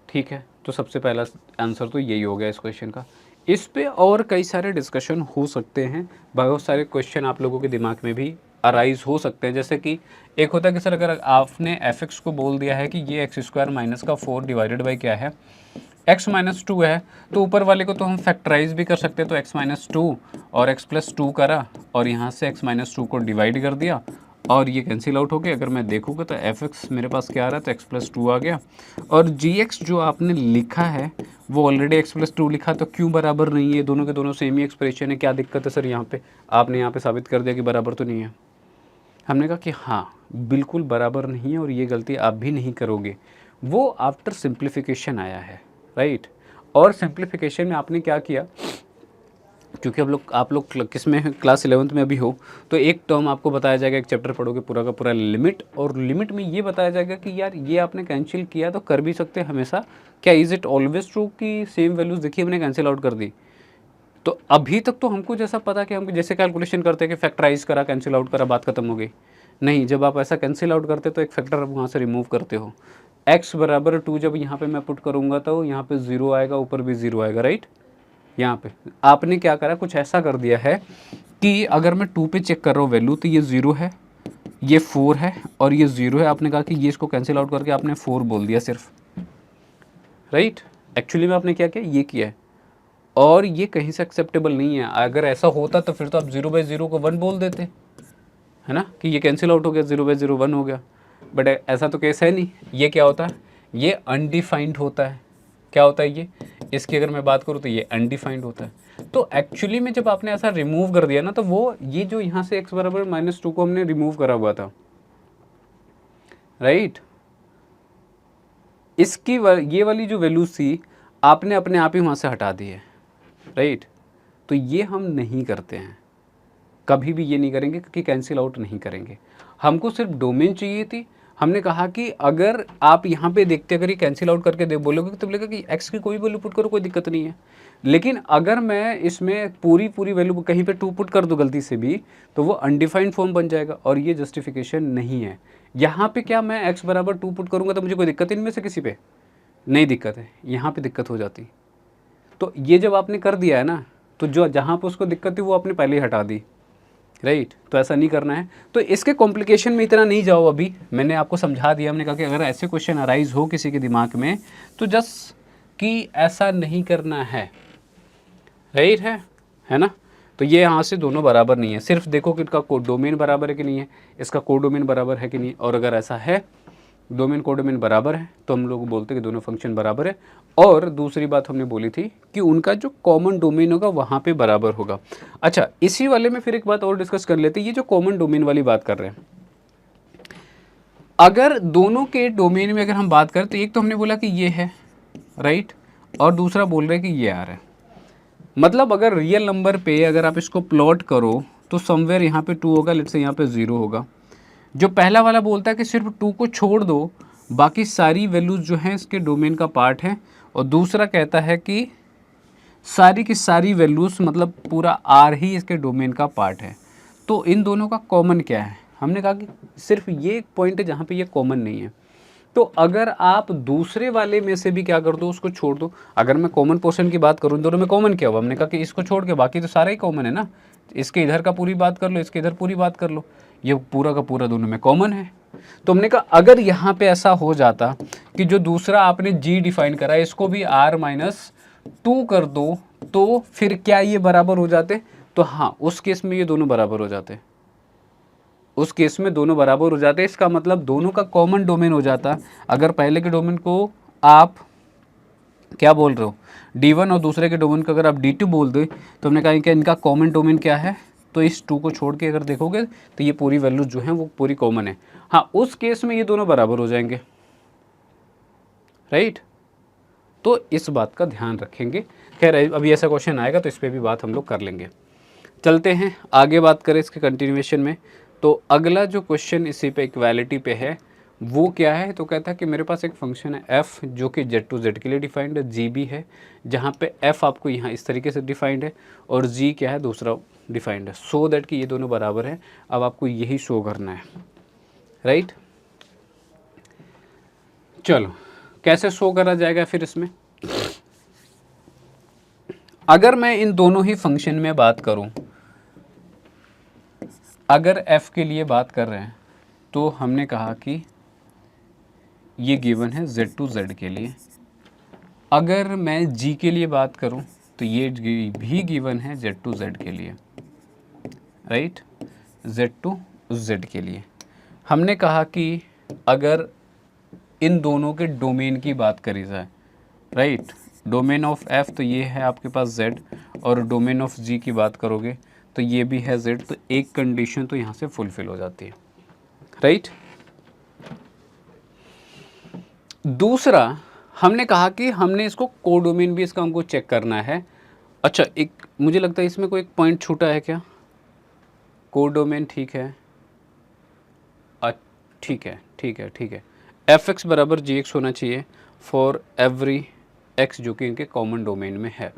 ठीक है। तो सबसे पहला आंसर तो यही हो गया इस क्वेश्चन का। इस पे और कई सारे डिस्कशन हो सकते हैं, बहुत सारे क्वेश्चन आप लोगों के दिमाग में भी अराइज हो सकते हैं। जैसे कि एक होता है कि सर अगर आपने एफ एक्स को बोल दिया है कि ये x² माइनस का 4 डिवाइडेड बाई क्या है, x-2 है, तो ऊपर वाले को तो हम फैक्टराइज भी कर सकते हैं, तो x-2 और x+2 करा और यहाँ से x-2 को डिवाइड कर दिया और ये कैंसिल आउट हो गया। अगर मैं देखूँगा तो एफ एक्स मेरे पास क्या आ रहा है, तो x+2 आ गया, और जी एक्स जो आपने लिखा है वो ऑलरेडी x+2 लिखा, तो क्यों बराबर नहीं है, दोनों के दोनों सेम ही एक्सप्रेशन है, क्या दिक्कत है सर यहाँ पे, आपने यहाँ पे साबित कर दिया कि बराबर तो नहीं है। हमने कहा कि हाँ बिल्कुल बराबर नहीं है, और ये गलती आप भी नहीं करोगे, वो आफ्टर सिंप्लीफिकेशन आया है, राइट। और सिंप्लीफिकेशन में आपने क्या किया, क्योंकि आप लोग किस में क्लास 11th में अभी हो, तो एक टर्म आपको बताया जाएगा, एक चैप्टर पढ़ोगे पूरा का पूरा लिमिट, और लिमिट में ये बताया जाएगा कि यार ये आपने कैंसिल किया तो कर भी सकते हैं हमेशा, क्या इज़ इट ऑलवेज ट्रू कि सेम वैल्यूज़ देखिए हमने कैंसिल आउट कर दी। तो अभी तक तो हमको जैसा पता कि हम जैसे कैलकुलेशन करते हैं कि फैक्टराइज करा, कैंसिल आउट करा, बात खत्म हो गई। नहीं, जब आप ऐसा कैंसिल आउट करते तो एक फैक्टर आप वहाँ से रिमूव करते हो। x बराबर 2 जब यहाँ पे मैं पुट करूँगा तो यहाँ पे 0 आएगा, ऊपर भी 0 आएगा, राइट। यहाँ पे आपने क्या करा, कुछ ऐसा कर दिया है कि अगर मैं 2 पे चेक कर रहा हूँ वैल्यू, तो ये 0 है, ये 4 है और ये 0 है। आपने कहा कि ये इसको कैंसिल आउट करके आपने 4 बोल दिया सिर्फ, राइट। एक्चुअली में आपने क्या किया, ये किया है, और ये कहीं से एक्सेप्टेबल नहीं है। अगर ऐसा होता तो फिर तो आप 0/0 को 1 बोल देते, है ना, कि ये कैंसिल आउट हो गया, 0/0 1 हो गया। बट ऐसा तो केस है नहीं। ये क्या होता है, ये अनडिफाइंड होता है। क्या होता है ये, इसकी अगर मैं बात करूँ तो ये अनडिफाइंड होता है। तो एक्चुअली में जब आपने ऐसा रिमूव कर दिया ना, तो वो ये जो यहाँ से x बराबर -2 को हमने रिमूव करा हुआ था, राइट, इसकी ये वाली जो वैल्यूज थी आपने अपने आप ही वहाँ से हटा दी है, राइट। तो ये हम नहीं करते हैं, कभी भी ये नहीं करेंगे, क्योंकि कैंसिल आउट नहीं करेंगे। हमको सिर्फ डोमेन चाहिए थी। हमने कहा कि अगर आप यहाँ पे देखते, अगर ये कैंसिल आउट करके बोलोगे तो बोलेगा कि x की कोई वैल्यू पुट करो, कोई दिक्कत नहीं है। लेकिन अगर मैं इसमें पूरी वैल्यू कहीं पे 2 पुट कर दूँ गलती से भी, तो वो अनडिफाइंड फॉर्म बन जाएगा, और ये जस्टिफिकेशन नहीं है। यहाँ पे क्या मैं x बराबर 2 पुट करूँगा तो मुझे कोई दिक्कत इनमें से किसी पे नहीं दिक्कत है, यहाँ पे दिक्कत हो जाती। तो ये जब आपने कर दिया है ना, तो जो जहाँ पे उसको दिक्कत थी वो आपने पहले ही हटा दी, राइट। तो ऐसा नहीं करना है। तो इसके कॉम्प्लिकेशन में इतना नहीं जाओ, अभी मैंने आपको समझा दिया। हमने कहा कि अगर ऐसे क्वेश्चन अराइज हो किसी के दिमाग में, तो जस्ट कि ऐसा नहीं करना है, राइट है ना। तो ये यहाँ से दोनों बराबर नहीं है, सिर्फ देखो कि इनका डोमेन बराबर है कि नहीं है, इसका कोडोमेन बराबर है कि नहीं। और अगर ऐसा है, डोमेन कोडोमेन बराबर है, तो हम लोग बोलते हैं कि दोनों फंक्शन बराबर है। और दूसरी बात हमने बोली थी कि उनका जो कॉमन डोमेन होगा वहाँ पे बराबर होगा। अच्छा, इसी वाले में फिर एक बात और डिस्कस कर लेते हैं, ये जो कॉमन डोमेन वाली बात कर रहे हैं, अगर दोनों के डोमेन में अगर हम बात करें, तो एक तो हमने बोला कि ये है, राइट, और दूसरा बोल रहे हैं कि ये आ रहा है। मतलब अगर रियल नंबर पे अगर आप इसको प्लॉट करो, तो समवेयर यहाँ पे 2 होगा, लेट्स से यहाँ पे 0 होगा। जो पहला वाला बोलता है कि सिर्फ 2 को छोड़ दो, बाकी सारी वैल्यूज जो हैं इसके डोमेन का पार्ट है। और दूसरा कहता है कि सारी की सारी वैल्यूज, मतलब पूरा आर ही इसके डोमेन का पार्ट है। तो इन दोनों का कॉमन क्या है, हमने कहा कि सिर्फ ये एक पॉइंट है जहाँ पे ये कॉमन नहीं है। तो अगर आप दूसरे वाले में से भी क्या कर दो, उसको छोड़ दो। अगर मैं कॉमन पोर्शन की बात करूँ, दोनों में कॉमन क्या हुआ, हमने कहा कि इसको छोड़ के बाकी तो सारा ही कॉमन है ना। इसके इधर का पूरी बात कर लो, इसके इधर पूरी बात कर लो, ये पूरा का पूरा दोनों में कॉमन है। तो हमने कहा अगर यहाँ पे ऐसा हो जाता कि जो दूसरा आपने g डिफाइन करा है, इसको भी r-2 कर दो, तो फिर क्या ये बराबर हो जाते। तो हाँ, उस केस में ये दोनों बराबर हो जाते, उस केस में दोनों बराबर हो जाते। इसका मतलब दोनों का कॉमन डोमेन हो जाता। अगर पहले के डोमेन को आप क्या बोल रहे हो, d1, और दूसरे के डोमेन को अगर आप d2 बोल दो, तो हमने कहा कि इनका कॉमन डोमेन क्या है। तो इस 2 को छोड़ के अगर देखोगे तो ये पूरी वैल्यूज जो हैं वो पूरी कॉमन है। हाँ, उस केस में ये दोनों बराबर हो जाएंगे, राइट। तो इस बात का ध्यान रखेंगे। खैर, अभी ऐसा क्वेश्चन आएगा तो इस पर भी बात हम लोग कर लेंगे। चलते हैं आगे, बात करें इसके कंटिन्यूएशन में। तो अगला जो क्वेश्चन इसी पे इक्वालिटी पे है, वो क्या है। तो कहता है कि मेरे पास एक फंक्शन है f, जो कि z टू z के लिए डिफाइंड है, g भी है, जहाँ पे f आपको यहाँ इस तरीके से डिफाइंड है, और g क्या है, दूसरा डिफाइंड है, सो दैट कि ये दोनों बराबर है। अब आपको यही शो करना है, राइट। चलो, कैसे शो करा जाएगा फिर इसमें। अगर मैं इन दोनों ही फंक्शन में बात करूं, अगर f के लिए बात कर रहे हैं, तो हमने कहा कि ये गिवन है z टू z के लिए। अगर मैं g के लिए बात करूं, तो ये भी गिवन है z टू z के लिए, राइट, z टू z के लिए। हमने कहा कि अगर इन दोनों के डोमेन की बात करी जाए, राइट, डोमेन ऑफ f तो ये है आपके पास z, और डोमेन ऑफ g की बात करोगे तो ये भी है z। तो एक कंडीशन तो यहाँ से फुलफिल हो जाती है, राइट। दूसरा, हमने कहा कि हमने इसको कोडोमेन भी इसका हमको चेक करना है। अच्छा, एक मुझे लगता है इसमें कोई एक पॉइंट छूटा है क्या, कोडोमेन, ठीक है, ठीक है, ठीक है, ठीक है, एफ एक्स बराबर जी एक्स होना चाहिए फॉर एवरी एक्स, जो कि इनके कॉमन डोमेन में है।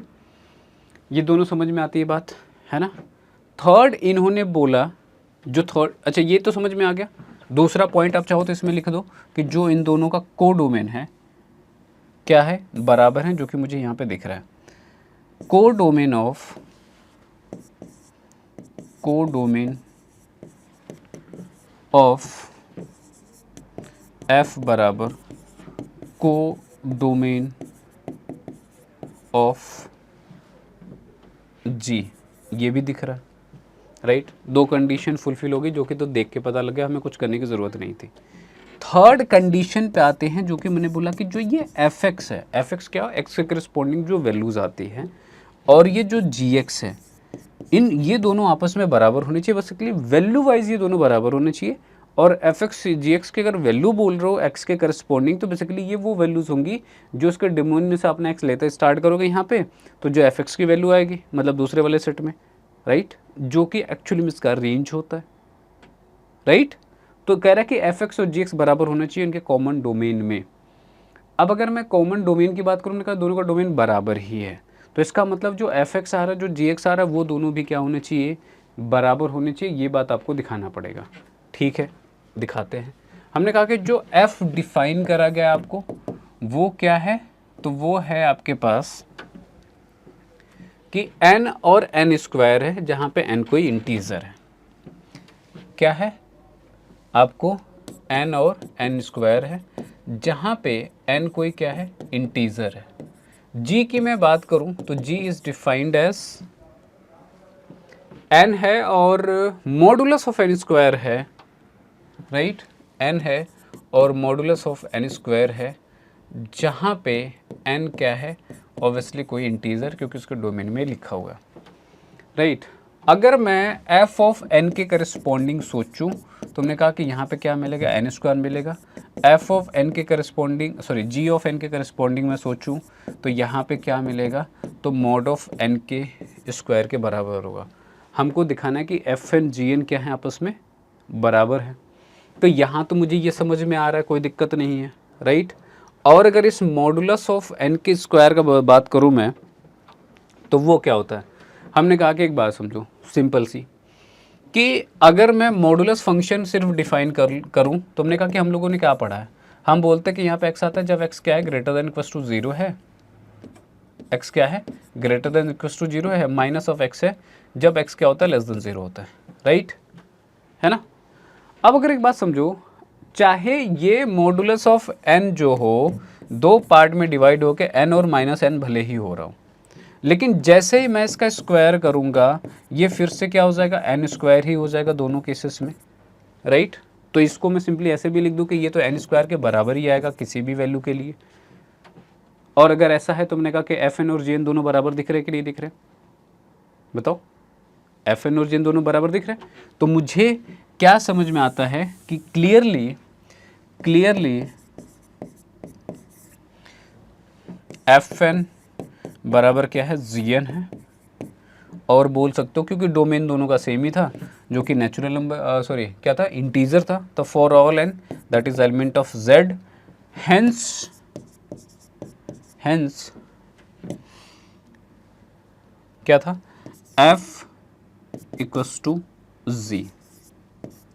ये दोनों समझ में आती है बात, है ना। थर्ड इन्होंने बोला, जो थर्ड, अच्छा ये तो समझ में आ गया। दूसरा पॉइंट आप चाहो तो इसमें लिख दो कि जो इन दोनों का कोडोमेन है क्या है, बराबर है, जो कि मुझे यहाँ पे दिख रहा है। कोडोमेन ऑफ f बराबर कोडोमेन ऑफ g, ये भी दिख रहा है, राइट। दो कंडीशन फुलफिल होगी, जो कि तो देख के पता लग गया, हमें कुछ करने की ज़रूरत नहीं थी। थर्ड कंडीशन पे आते हैं, जो कि मैंने बोला कि जो ये एफ एक्स है, एफ एक्स क्या, एक्स के करस्पॉन्डिंग जो वैल्यूज़ आती हैं, और ये जो जी एक्स है, ये दोनों आपस में बराबर होने चाहिए। बेसिकली वैल्यू वाइज ये दोनों बराबर होने चाहिए। और एफ एक्स जी एक्स की अगर वैल्यू बोल रहे हो एक्स के करस्पॉन्डिंग, तो बेसिकली ये वो वैल्यूज़ होंगी जो इसके डोमेन में से आपने एक्स लेते स्टार्ट करोगे यहाँ पे, तो जो एफ एक्स की वैल्यू आएगी, मतलब दूसरे वाले सेट में, राइट, जो कि एक्चुअली में इसका रेंज होता है, राइट। तो कह रहा है कि एफ एक्स और जी एक्स बराबर होना चाहिए इनके कॉमन डोमेन में। अब अगर मैं कॉमन डोमेन की बात करूँ, मैंने कहा दोनों का डोमेन बराबर ही है, तो इसका मतलब जो एफ एक्स आ रहा है, जो जी एक्स आ रहा है, वो दोनों भी क्या होने चाहिए, बराबर होने चाहिए। ये बात आपको दिखाना पड़ेगा, ठीक है, दिखाते हैं। हमने कहा कि जो एफ डिफाइन करा गया आपको, वो क्या है, तो वो है आपके पास कि एन और एन स्क्वायर है, जहाँ पे एन कोई इंटीजर है। क्या है आपको, एन और एन स्क्वायर है, जहाँ पे एन कोई क्या है, इंटीजर है। जी की मैं बात करूँ तो जी इज डिफाइंड एज एन है और मॉडुलस ऑफ एन स्क्वायर है, राइट, एन है और मॉडुलस ऑफ एन स्क्वायर है, जहाँ पे एन क्या है, ऑब्वियसली कोई इंटीजर, क्योंकि उसके डोमेन में लिखा हुआ है, राइट। अगर मैं एफ ऑफ एन के करस्पॉन्डिंग सोचूं, तो हमने कहा कि यहाँ पे क्या मिलेगा, एन स्क्वायर मिलेगा। एफ ऑफ एन के corresponding, sorry, G of N के करस्पॉन्डिंग में सोचूं, तो यहाँ पे क्या मिलेगा, तो मॉड ऑफ एन के स्क्वायर के बराबर होगा। हमको दिखाना है कि एफ एन जी एन क्या है, आपस में बराबर है। तो यहाँ तो मुझे ये समझ में आ रहा है, कोई दिक्कत नहीं है, राइट। और अगर इस मॉडुलस ऑफ एन के स्क्वायर का बात करूँ मैं, तो वो क्या होता है, हमने कहा कि एक बात समझो सिंपल सी, कि अगर मैं मॉडुलस फंक्शन सिर्फ डिफाइन करूं, तो हमने कहा कि हम लोगों ने क्या पढ़ा है, हम बोलते हैं कि यहाँ पे एक्स आता है जब एक्स क्या है, greater than equal to zero है, एक्स क्या है, greater than equal to zero है, माइनस ऑफ एक्स है जब एक्स क्या होता है, लेस देन जीरो होता है, राइट, है ना। अब अगर एक बात समझो, चाहे ये मॉडुलस ऑफ एन जो हो, दो पार्ट में डिवाइड होकर एन और माइनस एन भले ही हो रहा हो, लेकिन जैसे ही मैं इसका स्क्वायर करूंगा, ये फिर से क्या हो जाएगा, एन स्क्वायर ही हो जाएगा दोनों केसेस में, राइट। तो इसको मैं सिंपली ऐसे भी लिख दूं कि ये तो एन स्क्वायर के बराबर ही आएगा किसी भी वैल्यू के लिए। और अगर ऐसा है तो मैंने कहा कि एफ एन और जी एन दोनों बराबर दिख रहे कि नहीं दिख रहे, बताओ, एफ एन और जी एन दोनों बराबर दिख रहे। तो मुझे क्या समझ में आता है कि क्लियरली एफ एन बराबर क्या है, जी एन है। और बोल सकते हो क्योंकि डोमेन दोनों का सेम ही था, जो कि नेचुरल नंबर, सॉरी क्या था, इंटीजर था, तो for all N that is element of Z, hence क्या था, एफ इक्वल्स टू जी,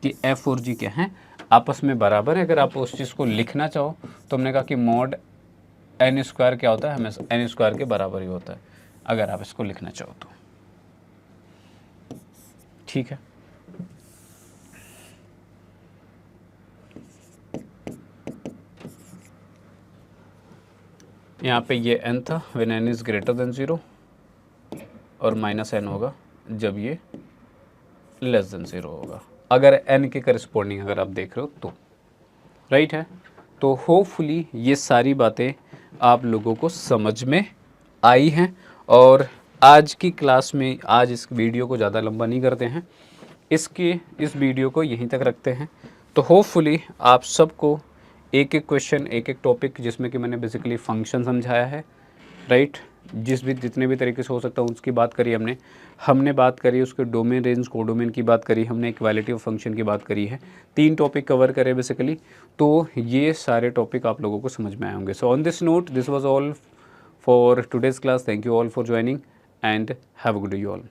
कि एफ और जी क्या है, आपस में बराबर है। अगर आप उस चीज़ को लिखना चाहो तो हमने कहा कि मॉड एन स्क्वायर क्या होता है, हमेशा एन स्क्वायर के बराबर ही होता है, अगर आप इसको लिखना चाहो तो, ठीक है। यहाँ पे ये n था when n is greater than zero, और माइनस n होगा जब ये लेस देन ज़ीरो होगा, अगर n के करस्पॉन्डिंग अगर आप देख रहे हो तो, राइट है। तो होपफुली ये सारी बातें आप लोगों को समझ में आई हैं। और आज की क्लास में, आज इस वीडियो को ज़्यादा लंबा नहीं करते हैं, इस वीडियो को यहीं तक रखते हैं। तो होपफुली आप सबको एक एक क्वेश्चन, एक एक टॉपिक, जिसमें कि मैंने बेसिकली फंक्शन समझाया है, राइट, जितने भी तरीके से हो सकता है उसकी बात करी हमने बात करी उसके डोमेन, रेंज, कोडोमेन की बात करी हमने, इक्वालिटी ऑफ फंक्शन की बात करी है, 3 टॉपिक कवर करे बेसिकली। तो ये सारे टॉपिक आप लोगों को समझ में आए होंगे। So on this note, this was all for today's class. Thank you all for joining and have a good day you all.